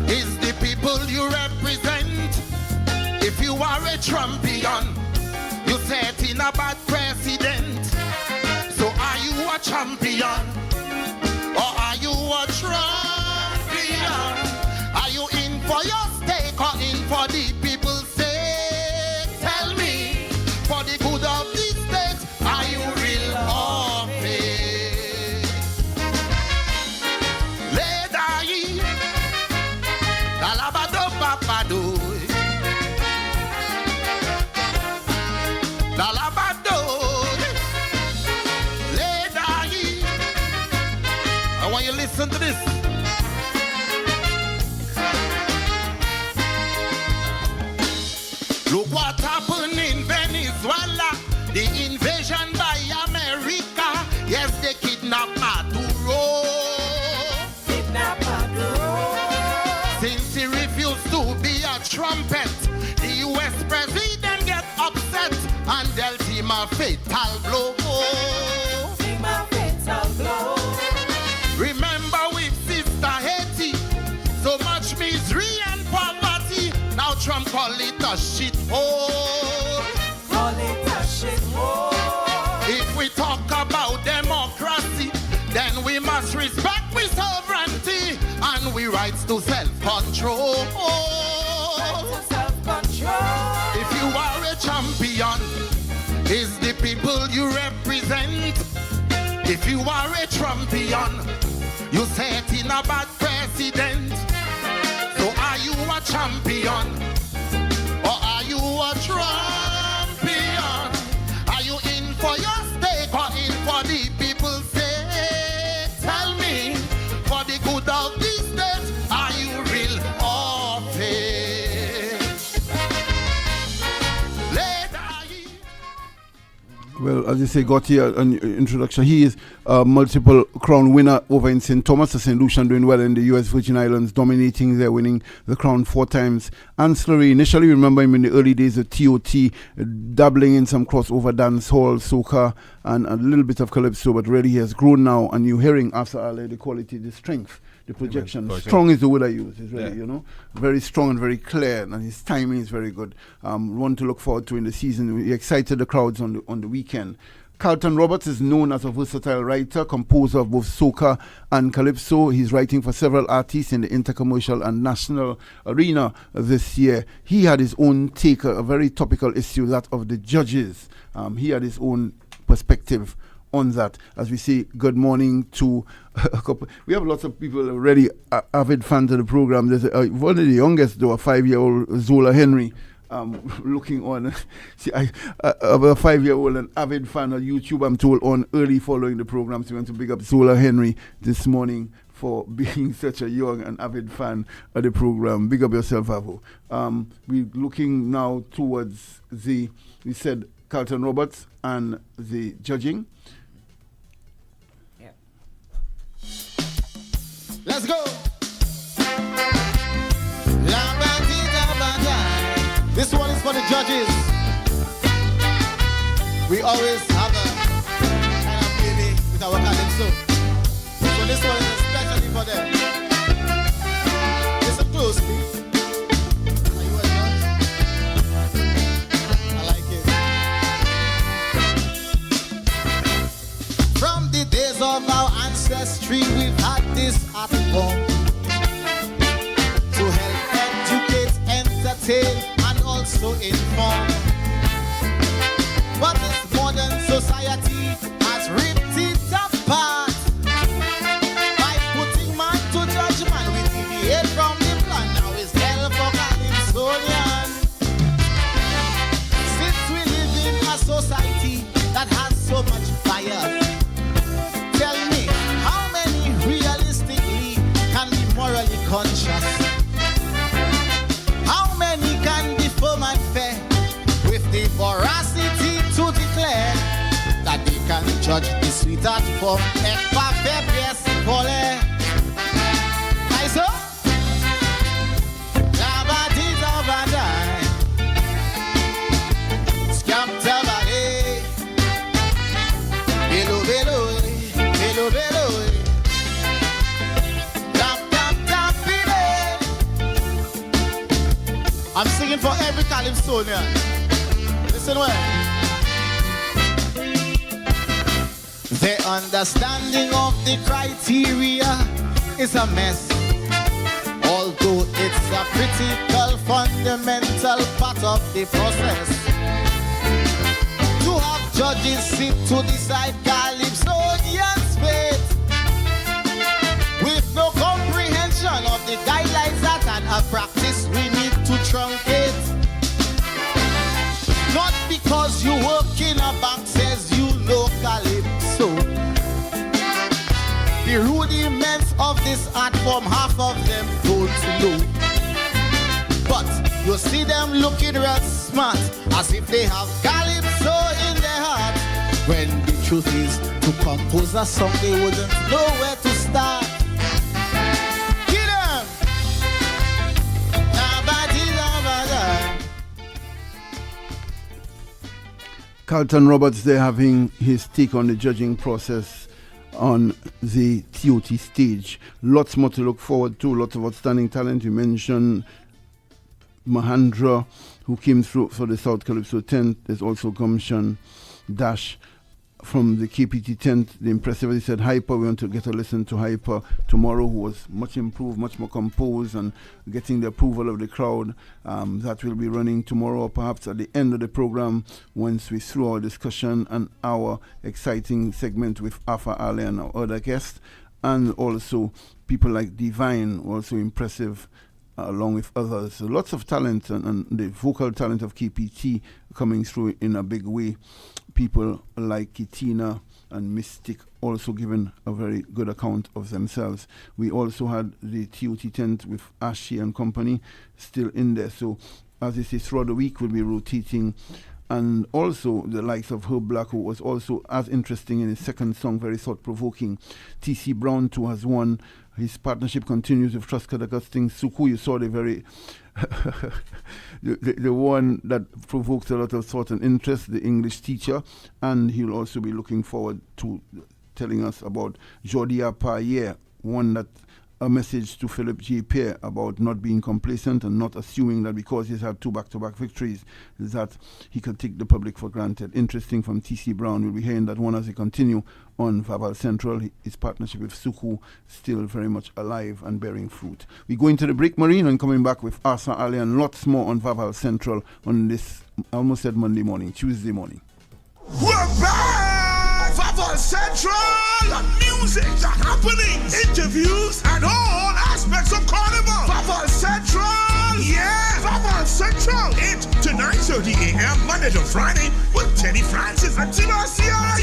it's the people you represent. If you are a champion, you set in a bad precedent. So are you a champion or are you a champion? Are you in for your stake or in for the people's sake? Tell me, for the good of the state, are you real or fake? Ledai, dalabado papado, dalabado, ledai. I want you to listen to this. Look what happened in Venezuela, the invasion by America. Yes, they kidnapped Maduro. Since he refused to be a trumpet, the US president get upset and dealt him a fatal blow. Remember with Sister Haiti, so much misery and poverty. Now Trump call it a shithole. If we talk about democracy, then we must respect we sovereignty and we rights to self-control. If you are a champion, it's the people you represent. If you are a champion, you set in a bad precedent. So are you a champion or are you a champion? Are you in for your stake or in for the people's sake? Tell me, for the good of this state, are you real or fake? Well, as you say, Gotti, an introduction. He is a multiple crown winner over in St. Thomas. St. Lucia doing well in the U.S. Virgin Islands, dominating there, winning the crown 4 times. Ancillary, initially, remember him in the early days of TOT, dabbling in some crossover dance hall, soca, and a little bit of calypso, but really he has grown now, and you're hearing after Allah the quality, the strength, the projection. Strong is the word I use. It's really, you know, very strong and very clear, and his timing is very good. One to look forward to in the season. We excited the crowds on the weekend. Carlton Roberts is known as a versatile writer, composer of both soca and calypso. He's writing for several artists in the intercommercial and national arena this year. He had his own take, a very topical issue, that of the judges. He had his own perspective on that. As we say, good morning to a couple. We have lots of people already avid fans of the program. There's one of the youngest, though, a 5-year-old Zola Henry. Looking on, see, a 5-year-old, an avid fan of YouTube, I'm told, on early following the program. So we want to big up Zola Henry this morning for being such a young and avid fan of the program. Big up yourself, Vaval. We're looking now towards we said Carlton Roberts and the judging. Yeah. Let's go. This one is for the judges. We always have a kind of baby with our calypso. So this one is especially for them. Listen closely. Are you a judge? I like it. From the days of our ancestry, we've had this art form to help educate, entertain, also inform. But this modern society has ripped it apart by putting man to judgment. We deviate from the plan. Now it's hell for Calypsonian. Since we live in a society that has so much fire, tell me, how many realistically can be morally conscious? How many can be firm and fair with the veracity to declare that they can judge the sweetheart from Ekpa Pies Pole? I saw Labadita Badai Scam Tabale Hello, hello, hello, hello. I'm singing for every Calypsonian. Listen well. The understanding of the criteria is a mess, although it's a critical, fundamental part of the process. To have judges sit to decide Calypsonians' fate with no comprehension of the guidelines that and a practice we need to truncate. Not because you work in a bank says you know calypso. The rudiments of this art form, half of them don't know. But you see them looking real smart, as if they have calypso in their heart, when the truth is, to compose a song they wouldn't know where to start. Carlton Roberts there having his take on the judging process on the TOT stage. Lots more to look forward to, lots of outstanding talent. You mentioned Mahandra, who came through for the South Calypso tent. There's also Gumshan Dash from the KPT tent. The impressive, he said, Hyper, we want to get a listen to Hyper tomorrow, who was much improved, much more composed, and getting the approval of the crowd. That will be running tomorrow, or perhaps at the end of the program, once we through our discussion and our exciting segment with Afa Ali and our other guests, and also people like Divine, also impressive, along with others. So lots of talent, and the vocal talent of KPT coming through in a big way. People like Kitina and Mystic also given a very good account of themselves. We also had the TOT tent with Ashley and company still in there. So as I say, throughout the week we'll be rotating. And also the likes of Herb Black, who was also as interesting in his second song, very thought-provoking. T.C. Brown too has won. His partnership continues with Truscott Augustine Suku. You saw the very the one that provokes a lot of thought and interest, the English teacher, and he'll also be looking forward to telling us about Jordi Paye, one that a message to Philip J. Pierre about not being complacent and not assuming that because he's had 2 back-to-back victories that he could take the public for granted. Interesting from T.C. Brown. We'll be hearing that one as we continue on Vaval Central. His partnership with Suku still very much alive and bearing fruit. We go into the break, Marine, and coming back with Asa Ali and lots more on Vaval Central on this, I almost said Monday morning, Tuesday morning. We're back! Vaval Central! Music, the happenings, interviews, and all aspects of Carnival. Vaval Central! Yeah! Vaval Central! 8 to 9:30 a.m. Monday to Friday with Teddy Francis and TRCI.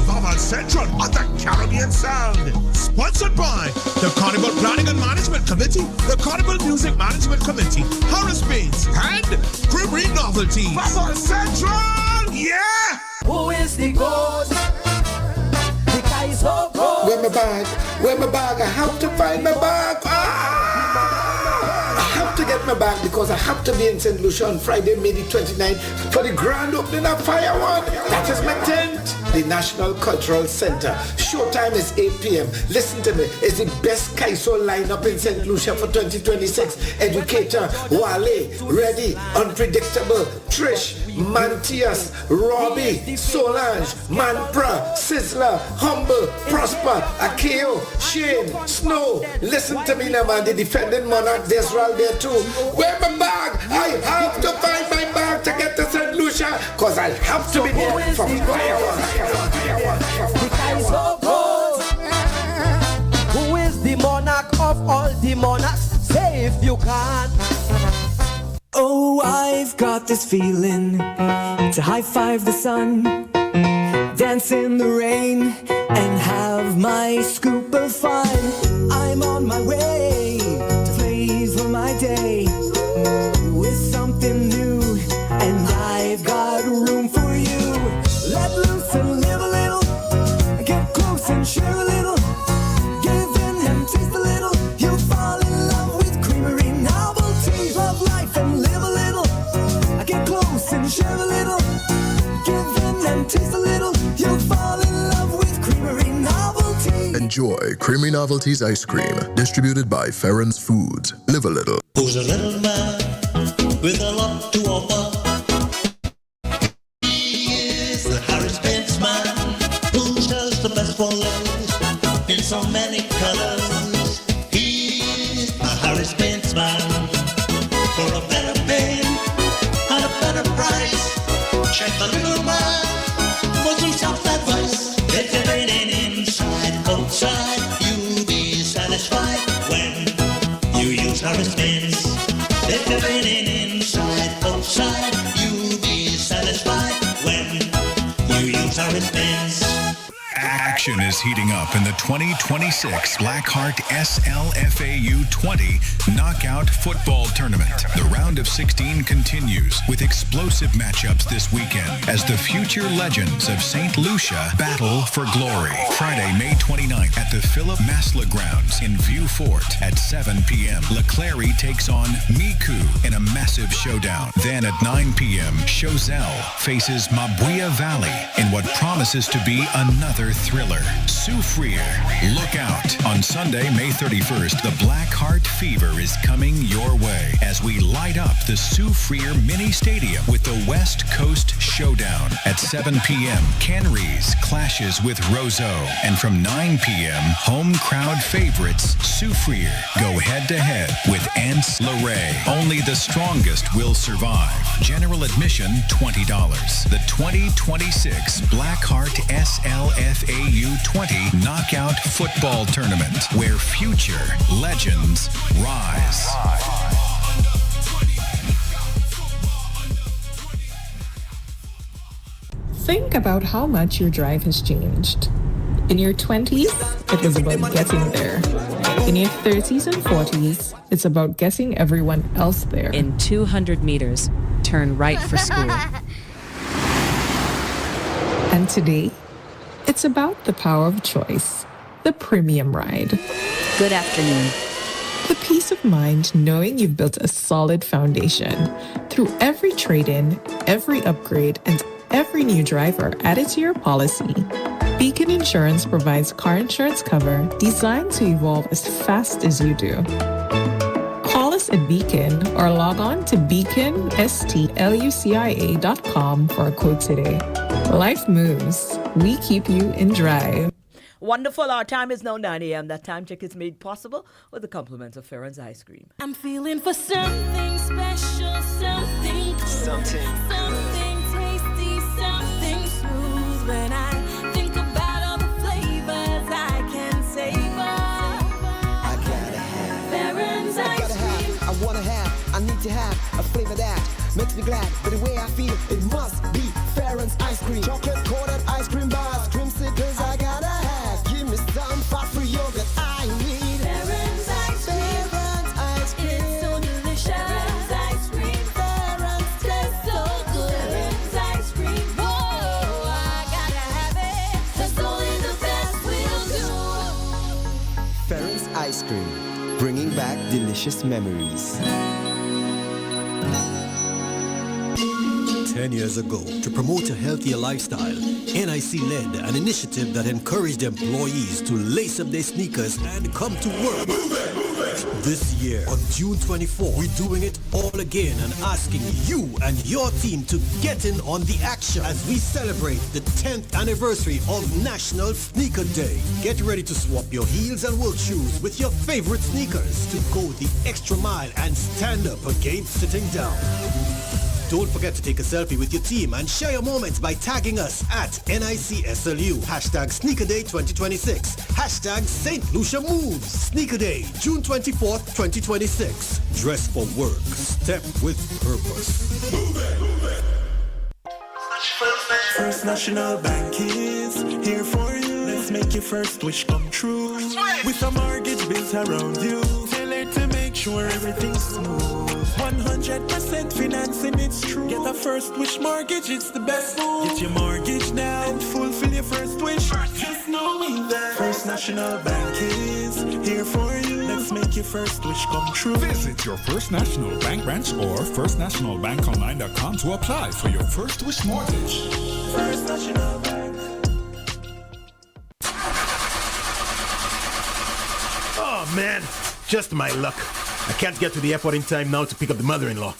Vaval Central on the Caribbean Sound. Sponsored by the Carnival Planning and Management Committee, the Carnival Music Management Committee, Harris Bates, and CREAMRY Novelties. Vaval Central! Yeah! Who is the ghost? The guy is so ghost. Where my bag? Where my bag? I have to find my bag. I have to get my bag because I have to be in St. Lucia on Friday, May the 29th for the grand opening of Fire One. That is my tent. The National Cultural Center. Showtime is 8 p.m. Listen to me. It's the best Kaiso lineup in St. Lucia for 2026. Educator, Wale, Ready, Unpredictable, Trish, Mantias, Robbie, Solange, Manpra, Sizzler, Humble, Prosper, Akeo, Shane, Snow. Listen to me now, man. The defending monarch, Desral there too. Where my bag? I have to find my bag to get to St. Lucia because I have to be there for Fire One. The guy is so ghost. Who is the monarch of all the monarchs? Say if you can. Oh, I've got this feeling to high-five the sun, dance in the rain, and have my scoop of fun. I'm on my way to flavor my day with something new, and I've got room for you. Let loose and live a little, get close and share a little, give in and taste a little. You'll fall in love with CREAMRY Novelties. Love life and live a little, get close and share a little, give in and taste a little. You'll fall in love with CREAMRY Novelties. Enjoy CREAMRY Novelties ice cream, distributed by Ferrens Foods. Live a little. Who's a little man with a lot to offer? The best for love in so many colors. He's a Harris Benz man for a better pain and a better price. Check the little man for some soft advice. Get your training inside, outside. You'll be satisfied when you use Harris Benz. Get your training inside, outside. You'll be satisfied when you use Harris Benz. Action is heating up in the 2026 Blackheart SLFAU 20 Knockout Football Tournament. The round of 16 continues with explosive matchups this weekend as the future legends of St. Lucia battle for glory. Friday, May 29th at the Philip Masla Grounds in Vieux Fort at 7 p.m. LeClaire takes on Miku in a massive showdown. Then at 9 p.m., Chozelle faces Mabuya Valley in what promises to be another thriller. Soufriere, look out. On Sunday, May 31st, the Blackheart Fever is coming your way as we light up the Soufriere Mini Stadium with the West Coast Showdown. At 7 p.m., Kenry's clashes with Roseau. And from 9 p.m., home crowd favorites Soufriere go head-to-head with Ants Lorraine. Only the strongest will survive. General admission, $20. The 2026 Blackheart SLFAU 20 Knockout Football Tournament, where future legends rise. Think about how much your drive has changed. In your 20s, it was about getting there. In your 30s and 40s, it's about getting everyone else there. In 200 meters, turn right for school. And today, it's about the power of choice, the premium ride. Good afternoon. The peace of mind knowing you've built a solid foundation through every trade-in, every upgrade, and every new driver added to your policy. Beacon Insurance provides car insurance cover designed to evolve as fast as you do. Call us at Beacon or log on to beaconstlucia.com for a quote today. Life moves. We keep you in drive. Wonderful. Our time is now 9 a.m. That time check is made possible with the compliments of Farron's Ice Cream. I'm feeling for something special, something good, something tasty, something smooth. When I think about all the flavors I can savor, I gotta have Farron's Ice Cream. I wanna have, I need to have a flavor that makes me glad. But the way I feel, it must be Farron's Ice Cream. Chocolate coated ice cream bars, creamsicles I gotta have. Give me some fat-free yogurt I need. Farron's Ice Cream. Farron's Ice Cream. It's so delicious. Farron's Ice Cream. Farron's tastes so good. Farron's Ice Cream. Whoa, I gotta have it. 'Cause only the best will do. Farron's Ice Cream, bringing back delicious memories. 10 years ago, to promote a healthier lifestyle, NIC led an initiative that encouraged employees to lace up their sneakers and come to work. This year, on June 24, we're doing it all again and asking you and your team to get in on the action as we celebrate the 10th anniversary of National Sneaker Day. Get ready to swap your heels and work shoes with your favorite sneakers to go the extra mile and stand up against sitting down. Don't forget to take a selfie with your team and share your moments by tagging us at NICSLU, hashtag Sneaker Day 2026, hashtag St. Lucia Moves, Sneaker Day, June 24th, 2026. Dress for work, step with purpose. First National Bank is here for you. Let's make your first wish come true. With a mortgage built around you, tailored to make sure everything's smooth. 100% financing, it's true. Get a first wish mortgage, it's the best move. Get your mortgage now and fulfill your first wish. Just knowing that First National Bank is here for you. Let's make your first wish come true. Visit your First National Bank branch or firstnationalbankonline.com to apply for your first wish mortgage. First National Bank. Oh man, just my luck. I can't get to the airport in time now to pick up the mother-in-law.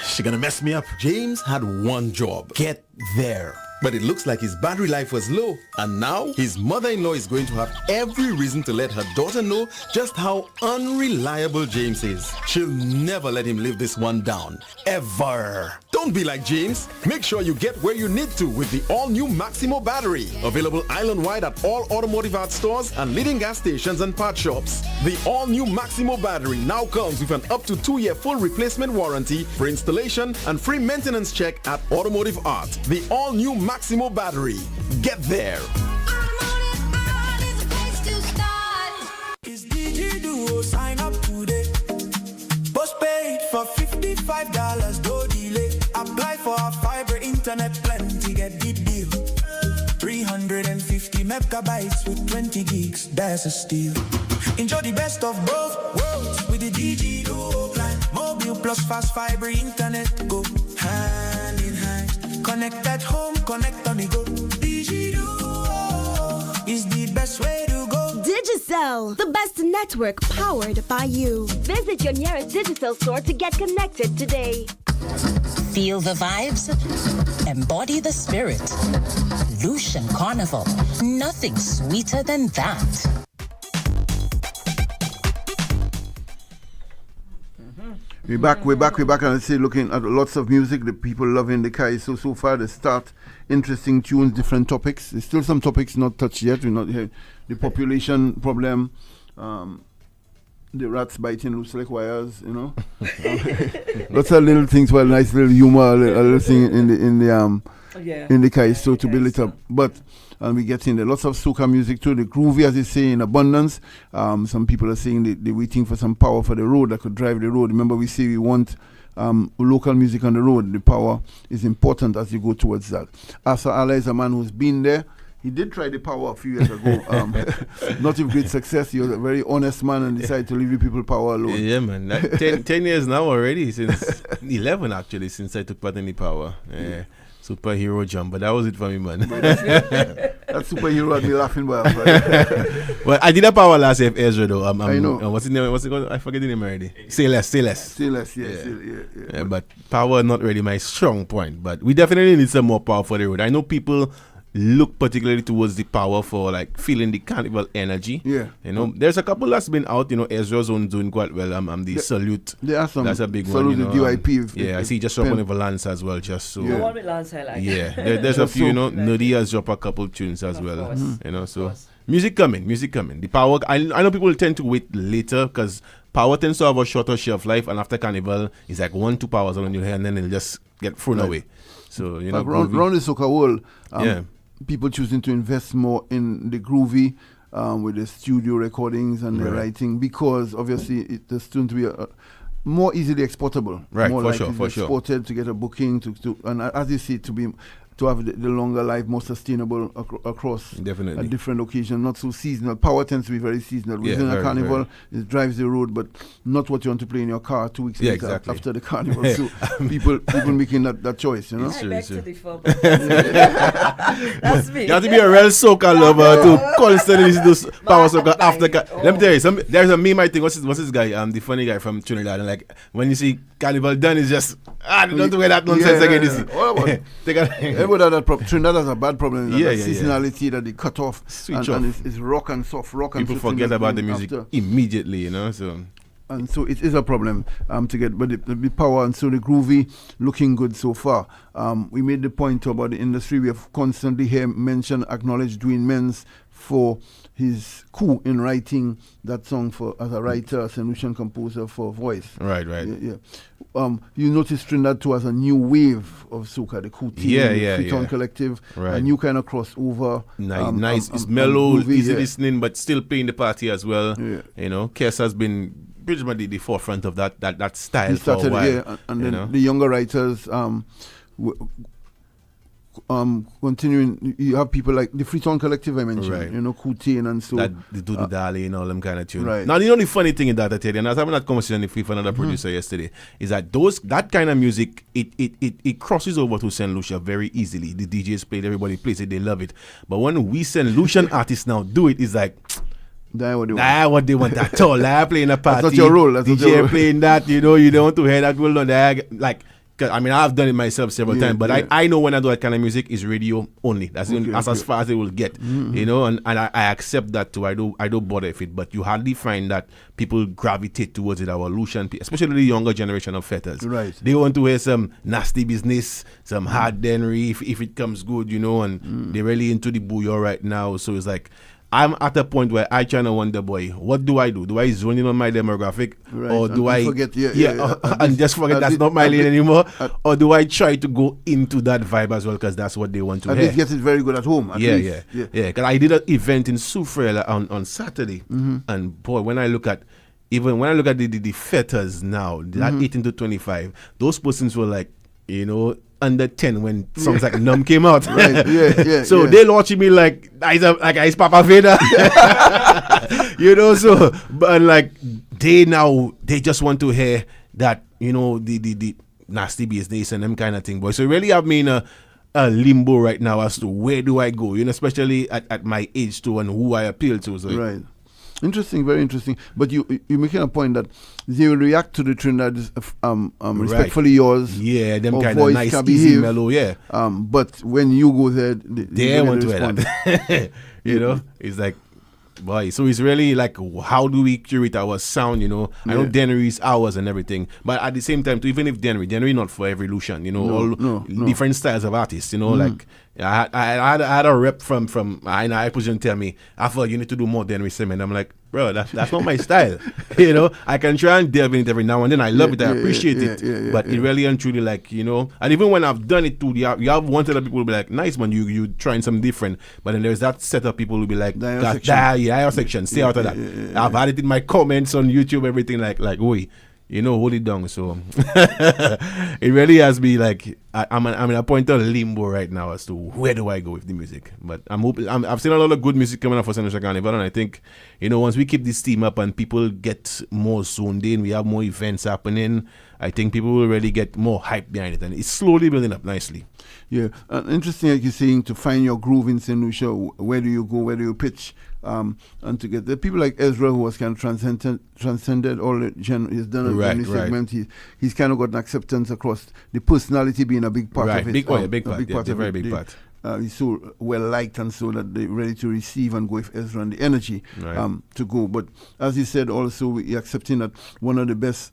She gonna mess me up. James had one job, get there. But it looks like his battery life was low. And now his mother-in-law is going to have every reason to let her daughter know just how unreliable James is. She'll never let him live this one down. Ever. Don't be like James. Make sure you get where you need to with the all-new Maximo battery. Available island-wide at all automotive art stores and leading gas stations and part shops. The all-new Maximo battery now comes with an up to 2-year full replacement warranty for installation and free maintenance check at Automotive Art. The all-new Maximo battery. Get there. Is DJ Duo sign up today? Postpaid for $55, no delay. Apply for a fiber internet plan to get deep deal. 350 megabytes with 20 gigs, that's a steal. Enjoy the best of both worlds with the DJ Duo plan. Mobile plus fast fiber internet go hand in hand. Connect at home, connect on the go. Digiduo is the best way to go. Digicel, the best network powered by you. Visit your nearest Digicel store to get connected today. Feel the vibes? Embody the spirit. Lucian Carnival. Nothing sweeter than that. We're back, and I say looking at lots of music, the people loving the Kai. So far they start interesting tunes, different topics. There's still some topics not touched yet. We're not here. The population problem, the rats biting loose like wires, you know. Lots of little things, well, nice little humor, a little thing in the Kai, so to build it up. But we get in there lots of soca music too. The groovy, as they say, in abundance. Some people are saying they're waiting for some power for the road that could drive the road. Remember, we say we want local music on the road. The power is important as you go towards that. Asa Allah is a man who's been there. He did try the power a few years ago. Not with great success. He was a very honest man and decided to leave you people power alone. Yeah, man. 10 years now already, since 11 actually, since I took part in the power. Superhero jump, but that was it for me, man. That superhero had me laughing, boy. Well, I did a power last year, Ezra, though. I know. What's his name? What's it called? I forget the name already. Say less. Yeah. But power not really my strong point. But we definitely need some more power for the road. I know people look particularly towards the power for like feeling the carnival energy. Yeah. You know, there's a couple that's been out. You know, Ezra's own doing quite well. The Salute. There are some. That's a big Salute one. You know, the DYP. Yeah, I see just dropped one with Lance as well. Just so. The one with Lance I like. Yeah, there's a few. You know, Nuddy has dropped a couple tunes as well. You know, so music coming. The power. I know people tend to wait later because power tends to have a shorter shelf life, and after carnival, it's like 1-2 powers on your hair, and then it'll just get thrown away. So you know, around the soca world, people choosing to invest more in the groovy with the studio recordings and the writing because obviously there's going to be more easily exportable, more likely to be exported to get a booking and as you see to have the longer life, more sustainable across different occasions, not so seasonal. Power tends to be very seasonal. Within a carnival, it drives the road, but not what you want to play in your car 2 weeks later after the carnival. So people making that choice, you know. That's me. You have to be a real soca lover to constantly listen to power soca after. Let me tell you, there's a meme I think. What's this guy? The funny guy from Trinidad. And like when you see carnival done, it's just don't do that nonsense again. Trinidad has a bad problem. Seasonality that they cut off. And it's rock and soft rock. People forget about the music immediately, you know. So it is a problem to get, but the power and so the groovy looking good so far. We made the point about the industry. We have constantly acknowledged Dwayne Menz for his coup in writing that song as a writer, a solution composer for voice. Right. Yeah. You notice Trinidad too has a new wave of soca, the coup team, the Freetown Collective, a new kind of crossover. Nice. It's mellow, easy listening, but still playing the party as well. Yeah. You know, Kes has been pretty much the forefront of that style. He started, for a while. And then the younger writers. Continuing, you have people like the Freetown Collective I mentioned, you know, Kutain and so that the Dudu Dali and all them kind of tunes. Right. Now the only funny thing in that I tell you, and I was having that conversation with another producer yesterday, is that that kind of music it crosses over to St. Lucia very easily. The DJs play it, everybody plays it, they love it. But when we St. Lucian artists now do it, it's like what they want at all. Like playing a party. That's not your role. DJ playing that, you know, you don't want to hear that. Well, like. I mean, I've done it myself several times, but I know when I do that kind of music, it's radio only. That's as far as it will get, you know. And I accept that too. I don't bother with it, but you hardly find that people gravitate towards it. Our Lucian, especially the younger generation of fetters, right? They want to hear some nasty business, some hard dennery if it comes good, you know. And they're really into the booyah right now. So it's like, I'm at a point where I try to wonder, boy, what do I do? Do I zone in on my demographic? Right. Or do I forget, and just forget that's not my lane anymore? Or do I try to go into that vibe as well because that's what they want to hear? At least get it very good at home. Yeah. Because I did an event in Soufrière on Saturday, and boy, when I look at the fetters now, that 18 to 25, those persons were like, you know, under 10 when songs like Numb came out. Right. So they're watching me like I Papa Vader. You know, so but like they just want to hear that, you know, the nasty business and them kind of thing, boy. So really have me in a limbo right now as to where do I go, you know, especially at my age too, and who I appeal to. So right. Interesting, very interesting. But you're making a point that they will react to the Trinidad respectfully yours. Yeah, them kind of nice, easy, mellow, but when you go there, they want to hear that. You know, it's like, boy, so it's really like, how do we curate our sound, you know? I know Dennery is ours and everything, but at the same time, too, even if Dennery not for every Lucian, you know, different styles of artists, you know, like, I had a rep from I position tell me, I thought you need to do more Dennery segment. I'm like, bro, that's not my style. You know, I can try and delve in it every now and then. I love it, I appreciate it, but it really and truly, like, you know, and even when I've done it too, you have wanted people to be like, nice man, you trying something different, but then there's that set of people who be like, your section, stay out of that. I've had it in my comments on YouTube, everything like, oi. hold it down. So it really has me like I'm in a point of limbo right now as to where do I go with the music. But I'm hoping I've seen a lot of good music coming up for St. Lucia Carnival, and I think once we keep this team up and people get more zoned in, we have more events happening. I think people will really get more hype behind it, and it's slowly building up nicely. Yeah, interesting, like you're saying, to find your groove in St. Lucia. Where do you go? Where do you pitch? And to get the people like Ezra, who was kind of transcended all the he's done a Right. segment. He's kind of got an acceptance across the personality being a big part of it. Big part. A very big part. part. He's so well liked, and so that they're ready to receive and go with Ezra and the energy to go. But as you said, also we're accepting that one of the best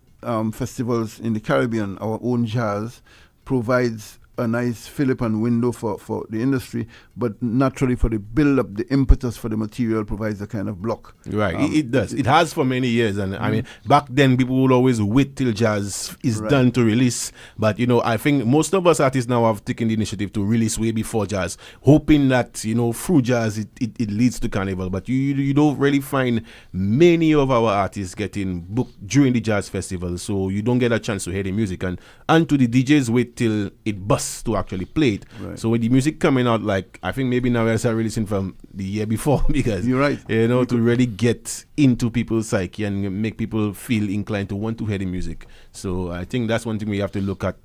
festivals in the Caribbean, our own jazz, provides a nice fillip and window for the industry, but naturally for the build-up, the impetus for the material provides a kind of block. Right, it does. It has for many years, and I mean, back then people would always wait till jazz is done to release. But I think most of us artists now have taken the initiative to release way before jazz, hoping that through jazz it leads to carnival. But you don't really find many of our artists getting booked during the jazz festival, so you don't get a chance to hear the music, and to the DJs wait till it busts to actually play it. Right. So with the music coming out, like I think maybe now we start releasing from the year before because you're right. To really get into people's psyche and make people feel inclined to want to hear the music. So I think that's one thing we have to look at.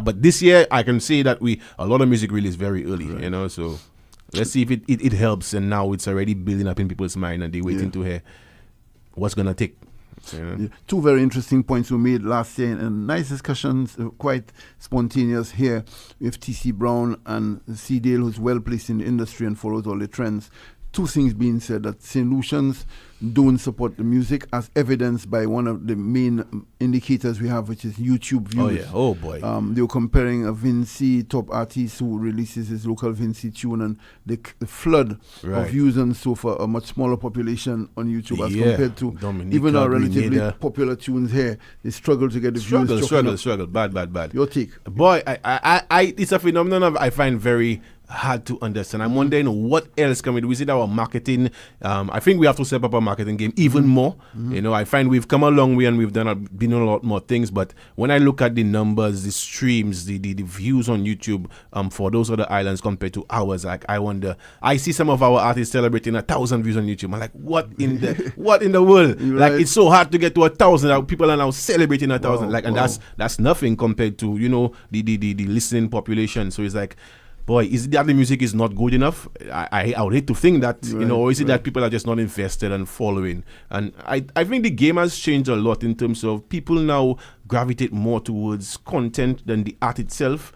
But this year I can say that a lot of music released very early. So let's see if it helps. And now it's already building up in people's mind and they're waiting to hear what's gonna take. Yeah. Two very interesting points were made last year, and nice discussions, quite spontaneous here with T.C. Brown and C. Dale, who's well placed in the industry and follows all the trends. Two things being said: that St. Lucians don't support the music, as evidenced by one of the main indicators we have, which is YouTube views. Oh yeah, oh boy. They were comparing a Vinci top artist who releases his local Vinci tune, and the flood of views and so for a much smaller population on YouTube as compared to even our relatively popular tunes here. They struggle to get the views. Struggle. Bad. Your take, boy. I it's a phenomenon I find very hard to understand. I'm wondering what else can we do. We see our marketing. I think we have to step up our marketing game even more. I find we've come a long way and we've been doing a lot more things. But when I look at the numbers, the streams, the views on YouTube for those other islands compared to ours, like I wonder. I see some of our artists celebrating 1,000 views on YouTube. I'm like, what in the world? Like it's so hard to get to 1,000. People are now celebrating 1,000. And that's nothing compared to the listening population. So it's like, boy, is it that the music is not good enough? I would hate to think that, or is it that people are just not invested and following? And I think the game has changed a lot in terms of people now gravitate more towards content than the art itself,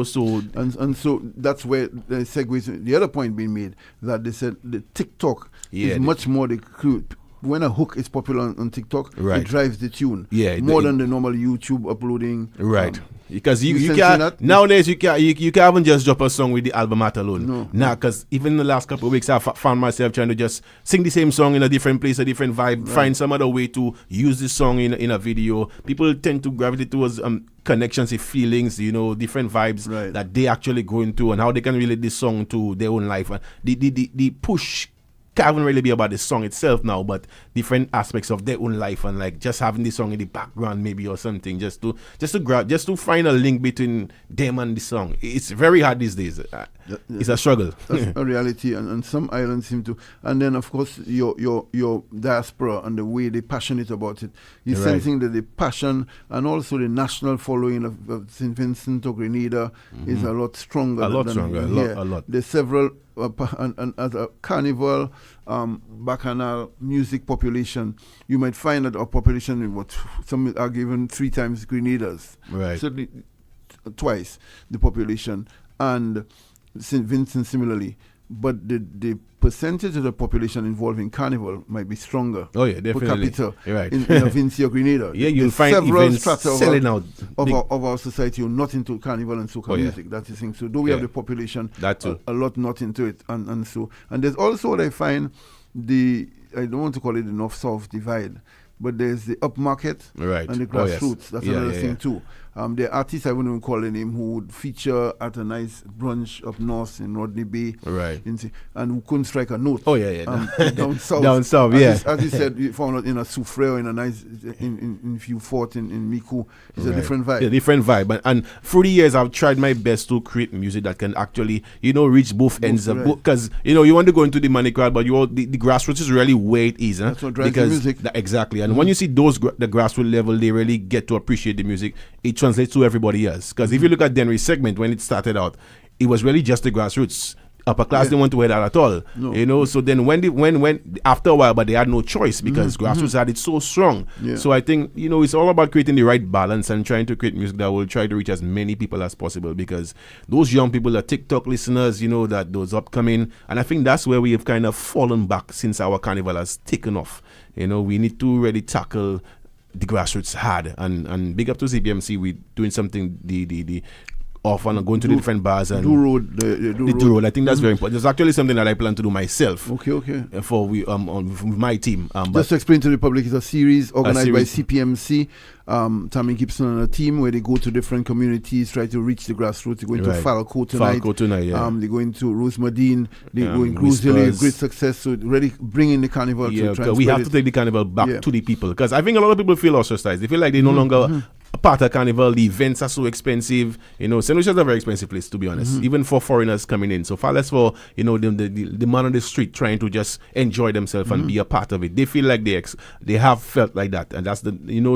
so... And so that's where the segues, the other point being made, that they said the TikTok is much more the when a hook is popular on TikTok, it drives the tune more than the normal YouTube uploading. Right. Because you can't nowadays you can't even just drop a song with the album art alone. Because even in the last couple of weeks I found myself trying to just sing the same song in a different place, a different vibe, find some other way to use the song in a video. People tend to gravitate towards connections, feelings, different vibes that they actually go into and how they can relate this song to their own life. And the push can't really be about the song itself now, but different aspects of their own life, and like just having the song in the background maybe or something, just to find a link between them and the song. It's very hard these days. It's a struggle. That's a reality, and some islands seem to. And then of course your diaspora and the way they're passionate about it. You're sensing that the passion and also the national following of St. Vincent or Grenada is a lot stronger. A lot. There's several. And as a carnival, bacchanal music population, you might find that our population, some are given 3 times Grenada's, certainly twice the population, and St. Vincent similarly. But the percentage of the population involved in carnival might be stronger. Oh yeah, definitely. Per capita, in a Vinci or Grenada. Yeah, you'll find events selling out of our society who are not into carnival and soca music. That's the thing. So though we have the population, a lot not into it, and there's also what I find I don't want to call it the north-south divide, but there's the upmarket and the grassroots. That's another thing too. There are artists, I wouldn't even call their name, who would feature at a nice brunch up north in Rodney Bay. Right. And who couldn't strike a note. Oh, yeah. Down south. Down south, yeah. As you said, you found out in a souffle or in a nice, in Few Fort in Miku. It's a different vibe. Yeah, different vibe. And through the years, I've tried my best to create music that can actually, reach both ends of because, you want to go into the money crowd, but the grassroots is really where it is. That's what drives the music. Exactly. And when you see those, the grassroots level, they really get to appreciate the music. It translates to everybody else. Because if you look at Denry's segment, when it started out, it was really just the grassroots. Upper class didn't want to wear that at all. No. So then when after a while, but they had no choice because grassroots had it so strong. Yeah. So I think, it's all about creating the right balance and trying to create music that will try to reach as many people as possible because those young people are TikTok listeners, that those upcoming, and I think that's where we have kind of fallen back since our carnival has taken off. We need to really tackle the grassroots hard and big up to CPMC. We're doing something the often going to the different bars and Do Road. I think that's very important. It's actually something that I plan to do myself. Okay. For with my team. Just to explain to the public, it's a series organized by CPMC. Tammy Gibson and a team where they go to different communities, try to reach the grassroots. They're going to Falco tonight. They're going to Rosemadine. They're going Cruisley, great success. So really bringing the carnival to try and we have to take the carnival back to the people because I think a lot of people feel ostracized. They feel like they no longer part of carnival. The events are so expensive. St. Lucia's a very expensive place, to be honest, even for foreigners coming in. So far less for the man on the street trying to just enjoy themselves and be a part of it. They feel like they have felt like that, and that's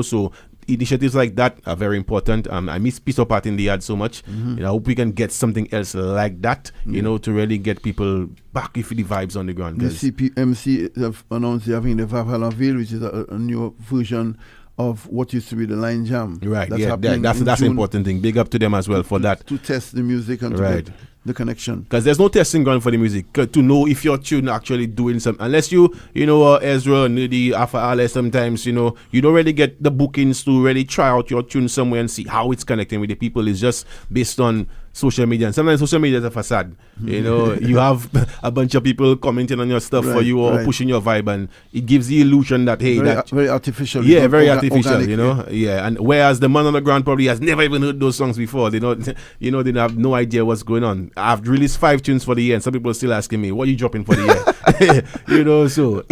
so. Initiatives like that are very important. I miss Pizza Party in the yard so much. I hope we can get something else like that, to really get people back with the vibes on the ground. The CPMC have announced they're having the Vaval, which is a new version of what used to be the Line Jam. Right, that's an important thing. Big up to them as well for that. To test the music and to get the connection. Because there's no testing ground for the music to know if your tune actually doing something. Unless Ezra and the Alpha Ale sometimes, you don't really get the bookings to really try out your tune somewhere and see how it's connecting with the people. It's just based on social media, and sometimes social media is a facade. You have a bunch of people commenting on your stuff for you or pushing your vibe, and it gives the illusion that very artificial. Yeah, very artificial. Organic, and whereas the man on the ground probably has never even heard those songs before. They don't, they have no idea what's going on. I've released 5 tunes for the year, and some people are still asking me, "What are you dropping for the year?" So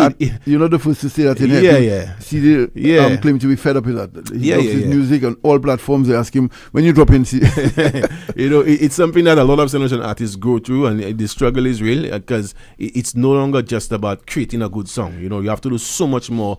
you're not the first to say that in here. CD claim to be fed up with that. He drops his music on all platforms. They ask him when you drop in. It's something that a lot of St. Lucian artists go through, and the struggle is real because it's no longer just about creating a good song. You have to do so much more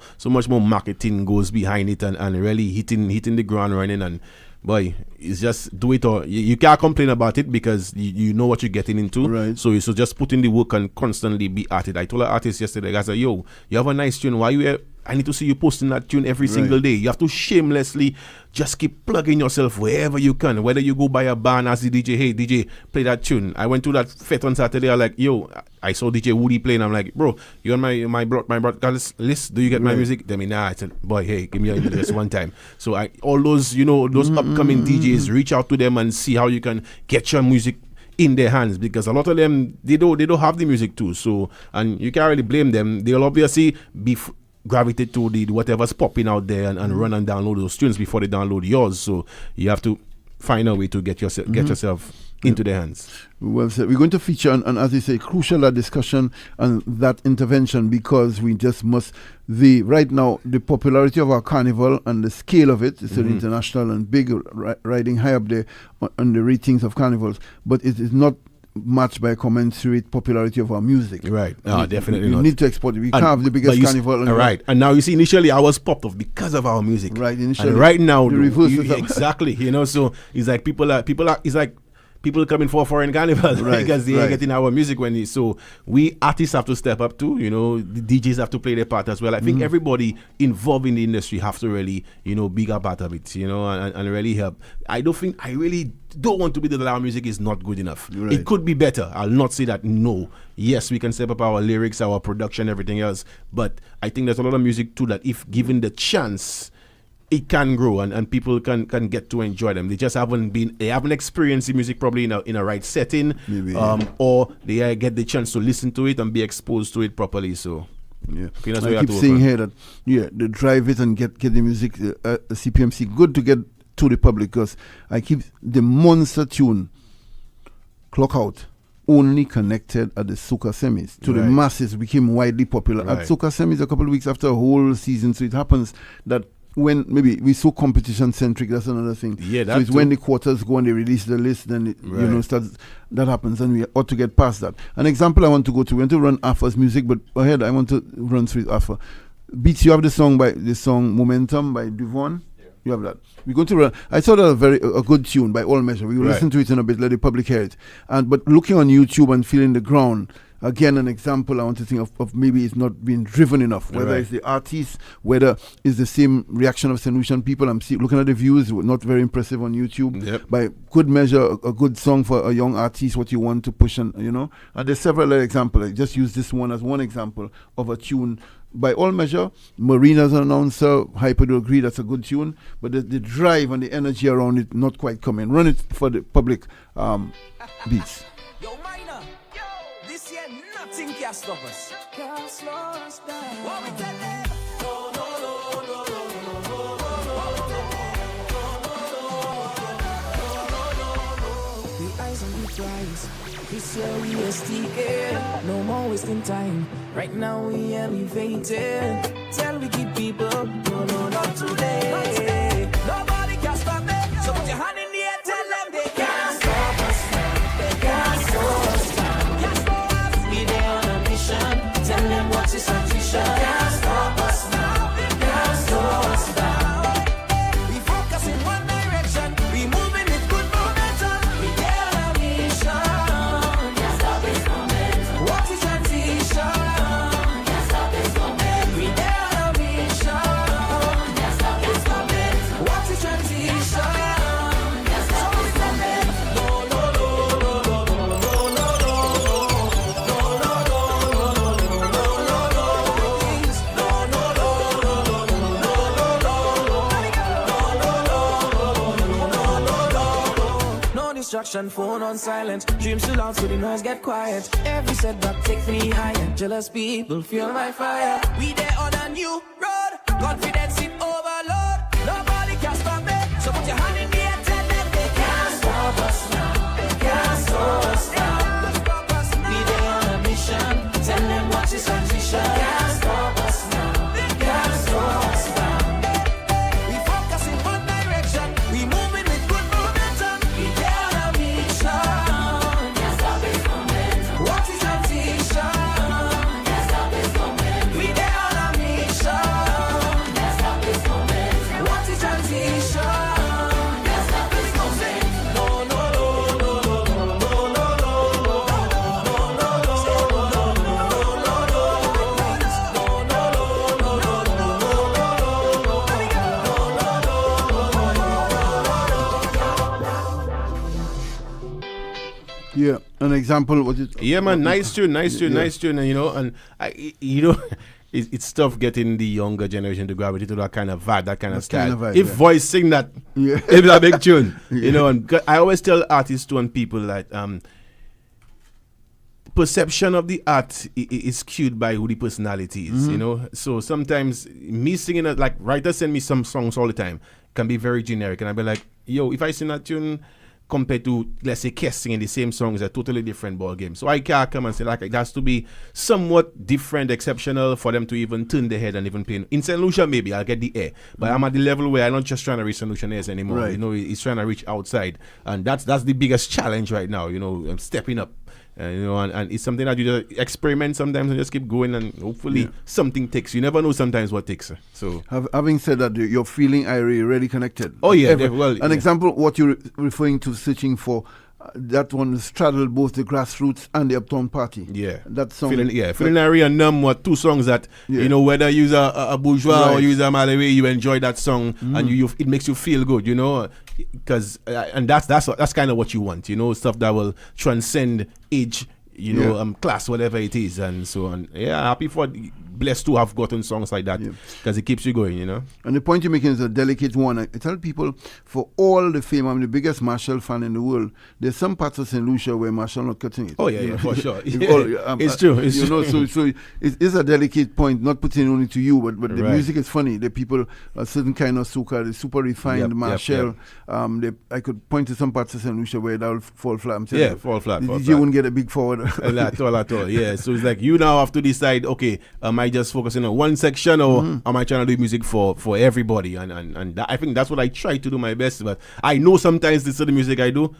marketing goes behind it, and really hitting the ground running. And boy, it's just do it, or you can't complain about it because you know what you're getting into. Right. So just put in the work and constantly be at it. I told an artist yesterday, I said, "Yo, you have a nice tune. Why you? I need to see you posting that tune every single day." You have to shamelessly just keep plugging yourself wherever you can. Whether you go by a bar and ask the DJ, "Hey DJ, play that tune." I went to that fete on Saturday. I'm like, "Yo, I saw DJ Woody playing." I'm like, "Bro, you on my broadcast list? Do you get my music?" Tell me, "Nah." I said, "Boy, hey, give me your email address one time." So all those upcoming DJs, reach out to them and see how you can get your music in their hands, because a lot of them they don't have the music too. So, and you can't really blame them. They'll obviously be gravitate to the whatever's popping out there and run and download those tunes before they download yours. So you have to find a way to get yourself into their hands. Well said. We're going to feature, and as you say, crucial discussion and that intervention, because we just must, right now, the popularity of our carnival and the scale of it is still international and big, riding high up there on the ratings of carnivals, but it is not matched by commensurate popularity of our music. Right. No, definitely we not. need to export it. We can't have the biggest carnival. Right. And now you see, initially I was popped off because of our music. Right. Initially. And right now, the reverse exactly. So it's like people coming for foreign carnivals because they ain't getting our music so we artists have to step up too. The DJs have to play their part as well. I think everybody involved in the industry have to really, be a part of it, and really help. I really don't want to be that our music is not good enough. Right. It could be better. I'll not say that. No. Yes, we can step up our lyrics, our production, everything else. But I think there's a lot of music too that if given the chance, it can grow and people can get to enjoy them. They just haven't experienced the music probably in a right setting, maybe, or they get the chance to listen to it and be exposed to it properly. So yeah, I keep saying here that they drive it and get the music CPMC good to get to the public, because I keep the monster tune Clock Out only connected at the Soca semis to the masses, became widely popular at Soca semis a couple of weeks after a whole season. So it happens that when maybe we're so competition centric, that's another thing. Yeah, so it's when the quarters go and they release the list, then it, starts, that happens, and we ought to get past that. An example I want to go to, we want to run Alpha's music, but ahead I want to run through Alpha. Beats, you have the song Momentum by Duvon. You have that. We're going to run. I saw that a good tune by all measure. We will listen to it in a bit, let the public hear it. But looking on YouTube and feeling the ground, again, an example I want to think of maybe it's not being driven enough. Whether it's the artist, whether it's the same reaction of St. Lucian people. I'm looking at the views, not very impressive on YouTube. By good measure, a good song for a young artist, what you want to push, and And there's several other examples. I just use this one as one example of a tune. By all measure, Marina's an announcer, Hyper do agree that's a good tune, but the drive and the energy around it not quite coming. Run it for the public, Beats. Yo, Minor, this year nothing can stop us. Can't slow us down. What we tell them? The eyes on the prize. This year we STK, no more wasting time. Right now we elevated. Tell wicked people, no, not today. Nobody can stop it. So put your hand in the air, tell them they can't stop us now. They can't slow us down. Can't stop us. We there on a mission. Tell them what is our vision. Can't stop us now. They can't slow us down. We focus in one direction. We moving with good momentum. We there on a mission. Distraction, phone on silent. Dreams too loud so the noise get quiet. Every setback take me higher. Jealous people feel my fire. We there on a new road. Confidence in overload. Nobody can stop it. So put your hand in the air, tell them they can't stop us now. They can't slow us down. We there on a mission. Tell them what is transition. Can't stop us now. They can't slow us down. We focus in one direction. We moving with good momentum. We there. What is transition? We there on a mission. What is transition? No, no, no, no, no, no, no, no, no, Yeah, an example was it? Yeah, man, nice tune, and it's tough getting the younger generation to gravitate to that kind of vibe, that kind of style. If voice sing that, it's a big tune, And I always tell artists too and people that perception of the art is skewed by who the personality is, So sometimes me singing it, like writers send me some songs all the time, can be very generic, and I'll be like, yo, if I sing that tune compared to, let's say, Kes singing the same song is a totally different ball game. So I can't come and say, like, it has to be somewhat different, exceptional for them to even turn their head and even pay. In St. Lucia, maybe I'll get the air. But I'm at the level where I'm not just trying to reach St. Lucian airs anymore. Right. He's trying to reach outside. And that's the biggest challenge right now, I'm stepping up. And it's something that you just experiment sometimes and just keep going, and hopefully something takes. You never know sometimes what takes. So having said that, you're feeling really connected. Oh yeah, an example what you're referring to, searching for. That one straddled both the grassroots and the uptown party. Yeah, that song. Feeling airy and numb were two songs that whether you use a bourgeois or you use a Malawi, you enjoy that song and it makes you feel good. Because and that's kind of what you want. Stuff that will transcend age, you know, class, whatever it is, and so on. Yeah, happy for blessed to have gotten songs like that because it keeps you going, you know. And the point you're making is a delicate one. I tell people, for all the fame, I'm the biggest Marshall fan in the world. There's some parts of St. Lucia where Marshall not cutting it. Oh yeah, for sure. It's true. You know, so it is a delicate point, not putting only to you, but the music is funny. The people, a certain kind of soca, the super refined Marshall. I could point to some parts of St. Lucia where that will fall flat. I'm saying, fall flat. The DJ wouldn't get a big forward. at all. Yeah. So it's like you now have to decide. Okay, am I just focusing on one section, or am I trying to do music for everybody? And I think that's what I try to do my best. But I know sometimes this is the music I do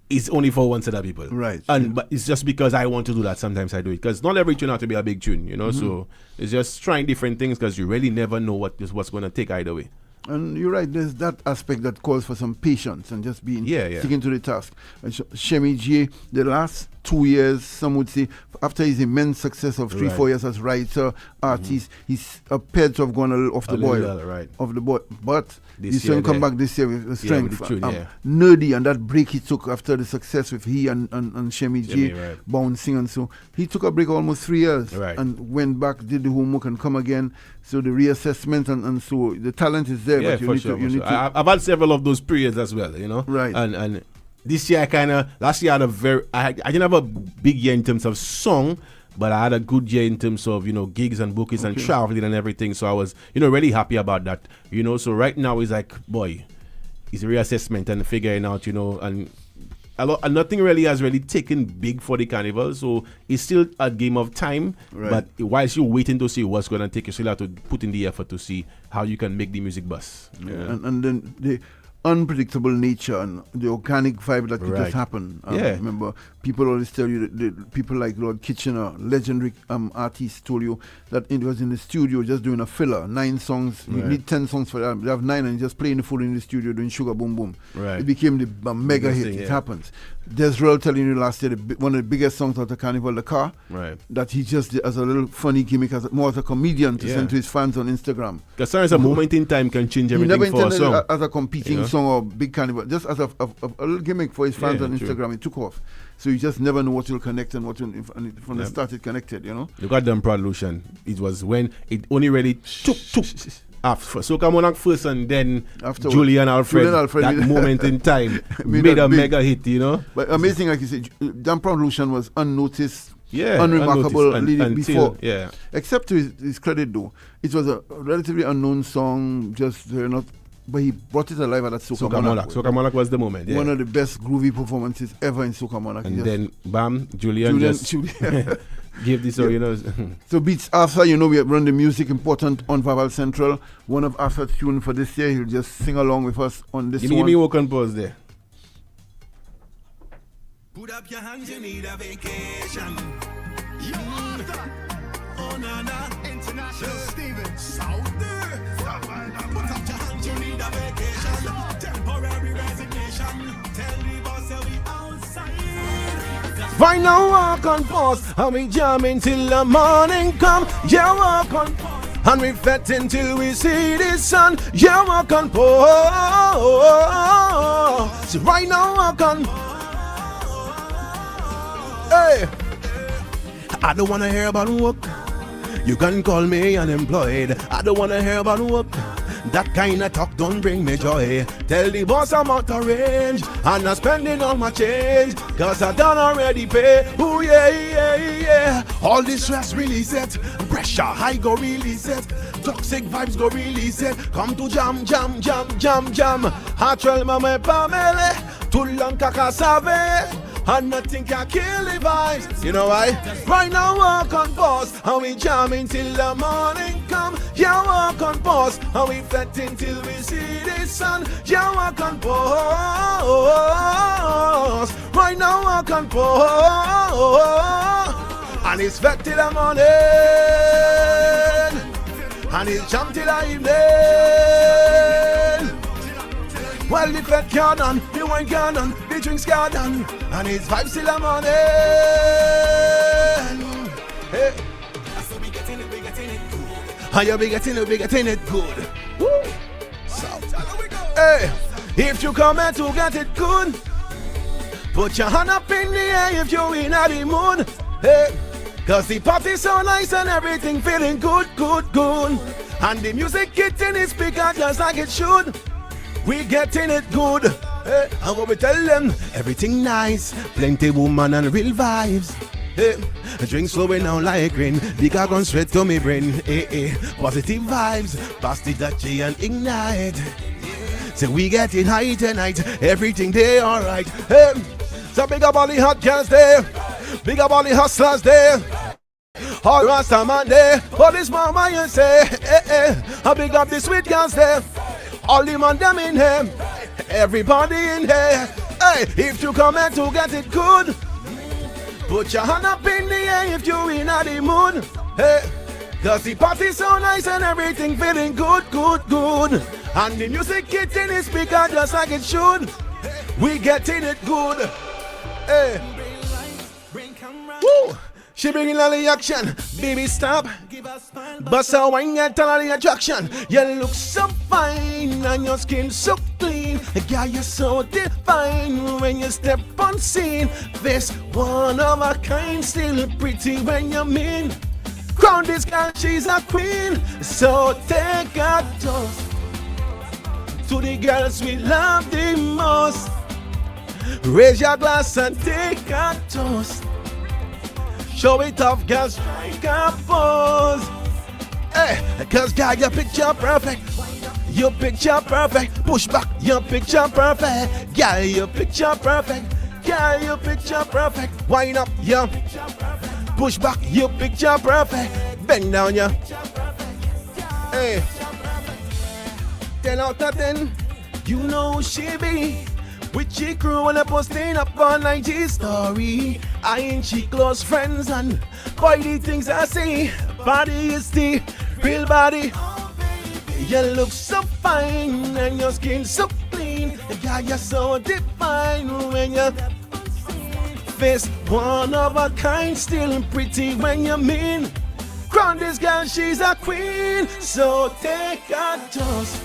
is only for one set of people, right? But it's just because I want to do that. Sometimes I do it because not every tune has to be a big tune, you know. So it's just trying different things because you really never know what's going to take either way. And you're right, there's that aspect that calls for some patience and just being sticking to the task. And Shemi J, the last 2 years, some would say, after his immense success of 3-4 years as writer, artist, he's appeared to have gone a little off the boil. But he's going to come back this year with strength. Nerdy, and that break he took after the success with he and Shemi J, bouncing, and so he took a break almost 3 years and went back, did the homework and come again. So the reassessment and so the talent is there. Yeah, but you need to. I've had several of those periods as well, you know. Right. And this year last year I had I didn't have a big year in terms of song, but I had a good year in terms of, you know, gigs and bookings and traveling and everything. So I was, you know, really happy about that, you know. So right now it's like, boy, it's a reassessment and figuring out, you know, and nothing really has really taken big for the carnival, so it's still a game of time. But whilst you're waiting to see what's going to take, you still have to put in the effort to see how you can make the music buzz. And then the unpredictable nature and the organic vibe that could just happen. Remember, people always tell you that people like Lord Kitchener, legendary artist, told you that it was in the studio just doing a filler, 9 songs. You need 10 songs for that. They have 9 and just playing the full in the studio doing Sugar Boom Boom. It became the mega hit. It happens. Desrel telling you last year one of the biggest songs out of Carnival, The Car, that he just did as a little funny gimmick, more as a comedian to send to his fans on Instagram. Because sometimes a moment in time can change everything. He never for a song. It as a competing song or big carnival, just as a little gimmick for his fans on Instagram. It took off. So you just never know what will connect and what will, from the start it connected, you know. Look at them Production. It was when it only really took after Soca Monarch first and then after Julian Alfred, that moment in time made a mega hit, you know. But amazing, like you said, Dan Production was unnoticed, unremarkable leading before. Except to his credit though, it was a relatively unknown song, just not. But he brought it alive at that Soca Monarch. Soca Monarch was the moment. One of the best groovy performances ever in Soca Monarch. And then, bam, Julian give this, you know. So beats Arthur, you know, we run the music important on Vaval Central. One of Arthur's tunes for this year, he'll just sing along with us on this one. Give me walk and pause there. Put up your hands, you need a vacation. Oh, Nana, International Steven, South there. Put up your hands, you need a vacation. Temporary resignation. Tell the boss that we outside. Right now walk on pause, and we jamming till the morning come. Yeah, walk on pause, and we fetting till we see the sun. Yeah, walk on pause. So right now walk on. Hey, I don't wanna hear about work. You can call me unemployed. I don't wanna hear about work. That kind of talk don't bring me joy. Tell the boss I'm out of range and I'm spending all my change, cause I done already pay. Ooh yeah. All this stress really set, pressure high go really set, toxic vibes go really set. Come to jam. Actual mama pamele, too long kaka save. And nothing can kill the vibes. You know why? Right now walk on pause, and we jamming till the morning come. Yeah, walk on pause, and we fetting till we see the sun. Yeah, walk on pause. Right now walk on pause, and it's fet till the morning, and it's jam till the evening. Well, the fed can't done, the wine can't done, the drinks can't done, and it's 5 till the morning. Hey. So we getting it good. And you be getting it good. Woo. So, hey, if you come here to get it good, put your hand up in the air if you in the mood. Hey, cause the party's so nice and everything feeling good, good, good. And the music hitting the speaker just like it should. We getting it good. Hey, and what we tell them, everything nice, plenty woman and real vibes. Hey, drink slowing down like rain, the car gone straight to me brain. Hey, hey, positive vibes, pass the Dutchie and ignite. So we getting high tonight, everything they alright. Hey, so big up all the hot girls there, big up all the hustlers there. All Rasta man there, all this mama you say, I big up the sweet girls there, all the man them in here, everybody in here. Hey, if you come here to get it good, put your hand up in the air if you in the mood. Hey, cause the party's so nice and everything feeling good, good, good. And the music hitting the speaker just like it should. We getting it good. Hey, woo. She bringing all the action, baby stop. Bust a wine and tell all the attraction. You look so fine and your skin so clean. Girl, you're so divine when you step on scene. This one of a kind, still pretty when you're mean. Crown this girl, she's a queen. So take a toast to the girls we love the most. Raise your glass and take a toast. Show it off, girl, strike a pose. Hey, cause girl, your picture perfect. Your picture perfect. Push back, your picture perfect. Girl, your picture perfect. Girl, your picture perfect. Wind up, yeah. Push back, your picture perfect. Bend down, yeah. Hey, 10 out of 10. You know who she be. With she crew when I posting up on IG story. I ain't she close friends and boy the things I see. Body is the real body. You look so fine and your skin so clean. Yeah, you're so divine when you face one of a kind, still pretty when you mean. Crown this girl, she's a queen. So take a toast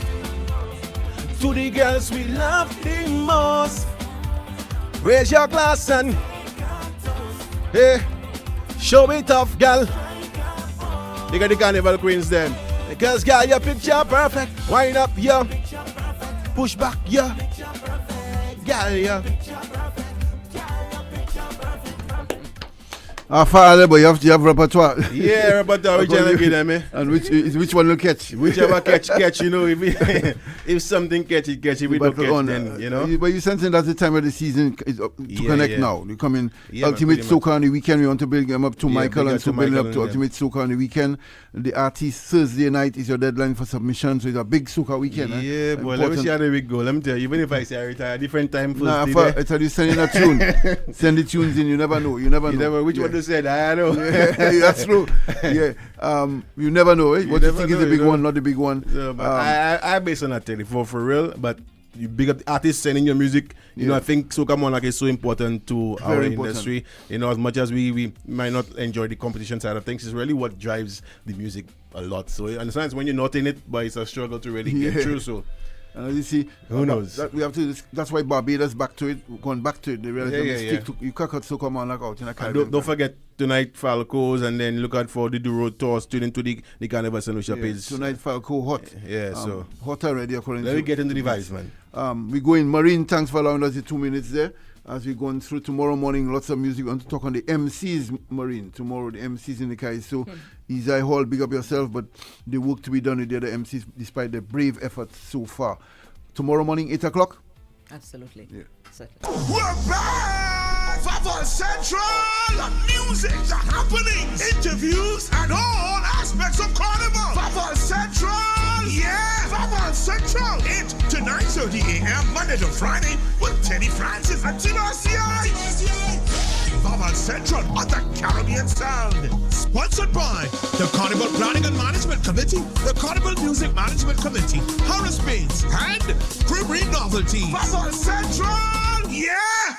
to the girls we love the most. Raise your glass and hey, show it off, girl. You got the carnival queens then. Because girl, your picture perfect. Wind up, yeah. Push back, yeah. Girl, yeah. Father, but you have repertoire. Yeah, repertoire. Which one give them, eh? And which one will catch? Whichever catch, you know. If something catch, it catch. If we don't catch, then, you know. But you sensing that's the time of the season is to connect now. You come in Ultimate Soca on the weekend. We want to build them up to Michael and so building up to Ultimate Soca on the weekend. The artist Thursday night is your deadline for submission, so it's a big Soca weekend. Yeah, boy. Let me see how the week go. Let me tell you, even if I say I retire, different time for I tell you, sending a tune. Send the tunes in. You never know. You never know. Which one to say? I know. Yeah, that's true. Yeah. You never know. What you think is the big one, not the big one. So, I based on that tell you for real. But you big up the artists sending your music. You know, I think Soca Monarch is so important to our industry. You know, as much as we might not enjoy the competition side of things, it's really what drives the music a lot. So you understand when you're not in it, but it's a struggle to really get through. So you see, who knows? We have to. That's why Barbados back to it, going back to it. They realize stick to you can't cut Soca Monarch out in a Caribbean. Don't forget tonight Falco's, and then look out for the road tour student to the Carnival St. Lucia page. Tonight Falco hot. Yeah, so hot already according to. Let me get into the vibes, man. We go in Marine. Thanks for allowing us the 2 minutes there. As we going through tomorrow morning, lots of music. We want to talk on the MCs, Marine. Tomorrow, the MCs in the Kai. So, Isai Hall, big up yourself, but the work to be done with the other MCs, despite the brave efforts so far. Tomorrow morning, 8 o'clock? Absolutely. Yeah. Certainly. We're back! Vaval Central! Music, the happenings, interviews, and all aspects of Carnival. Vaval Central! Yeah! Vaval Central! 8 to 9:30 a.m. Monday to Friday with Teddy Francis and TRCI. Vaval Central on the Caribbean Sound. Sponsored by the Carnival Planning and Management Committee, the Carnival Music Management Committee, Harris Bates, and CREAMRY Novelties. Vaval Central! Yeah!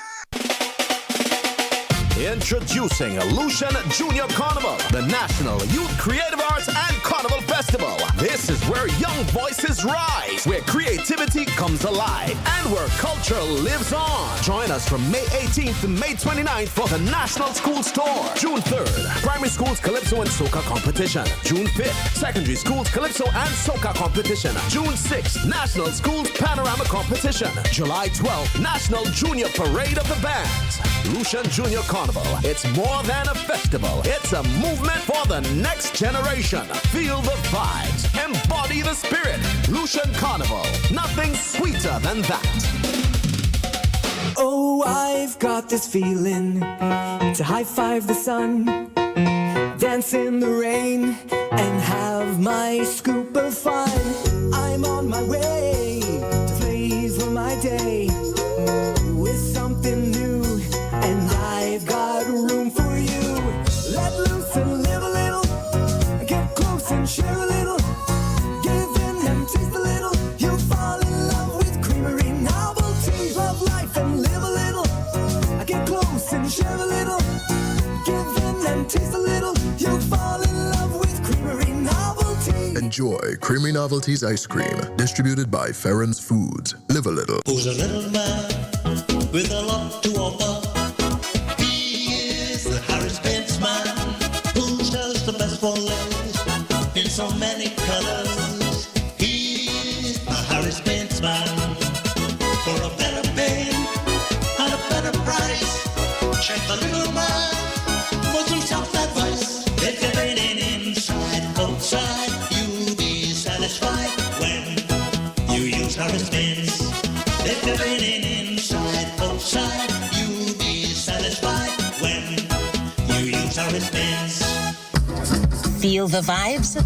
Introducing Lucian Junior Carnival, the National Youth Creative Arts and Carnival Festival. This is where young voices rise, where creativity comes alive, and where culture lives on. Join us from May 18th to May 29th for the National Schools Tour. June 3rd, Primary Schools Calypso and Soca Competition. June 5th, Secondary Schools Calypso and Soca Competition. June 6th, National Schools Panorama Competition. July 12th, National Junior Parade of the Bands. Lucian Junior Carnival. It's more than a festival. It's a movement for the next generation. Feel the vibes. Embody the spirit. Lucian Carnival. Nothing sweeter than that. Oh, I've got this feeling to high five the sun, dance in the rain, and have my scoop of fun. I'm on my way to flavor my day with something new, and I've got room for you. Let loose and live a little, get close and share a little, give in and taste a little. You'll fall in love with Creamery novelties. Love life and live a little, get close and share a little, give in and taste a little. You'll fall in love with Creamery novelties. Enjoy Creamy Novelties Ice Cream, distributed by Ferrens Foods. Live a little. Who's a little man with a lot to offer? He is the Harris Benz man who sells the best for less in so many colors. He's a Harris Benz man for a better pay and a better price. Check the little man for some self-advice. If you're raining inside, outside, you'll be satisfied when you use Harris Benz. If you're raining inside, outside, you'll be satisfied when you use Harris Benz. Feel the vibes?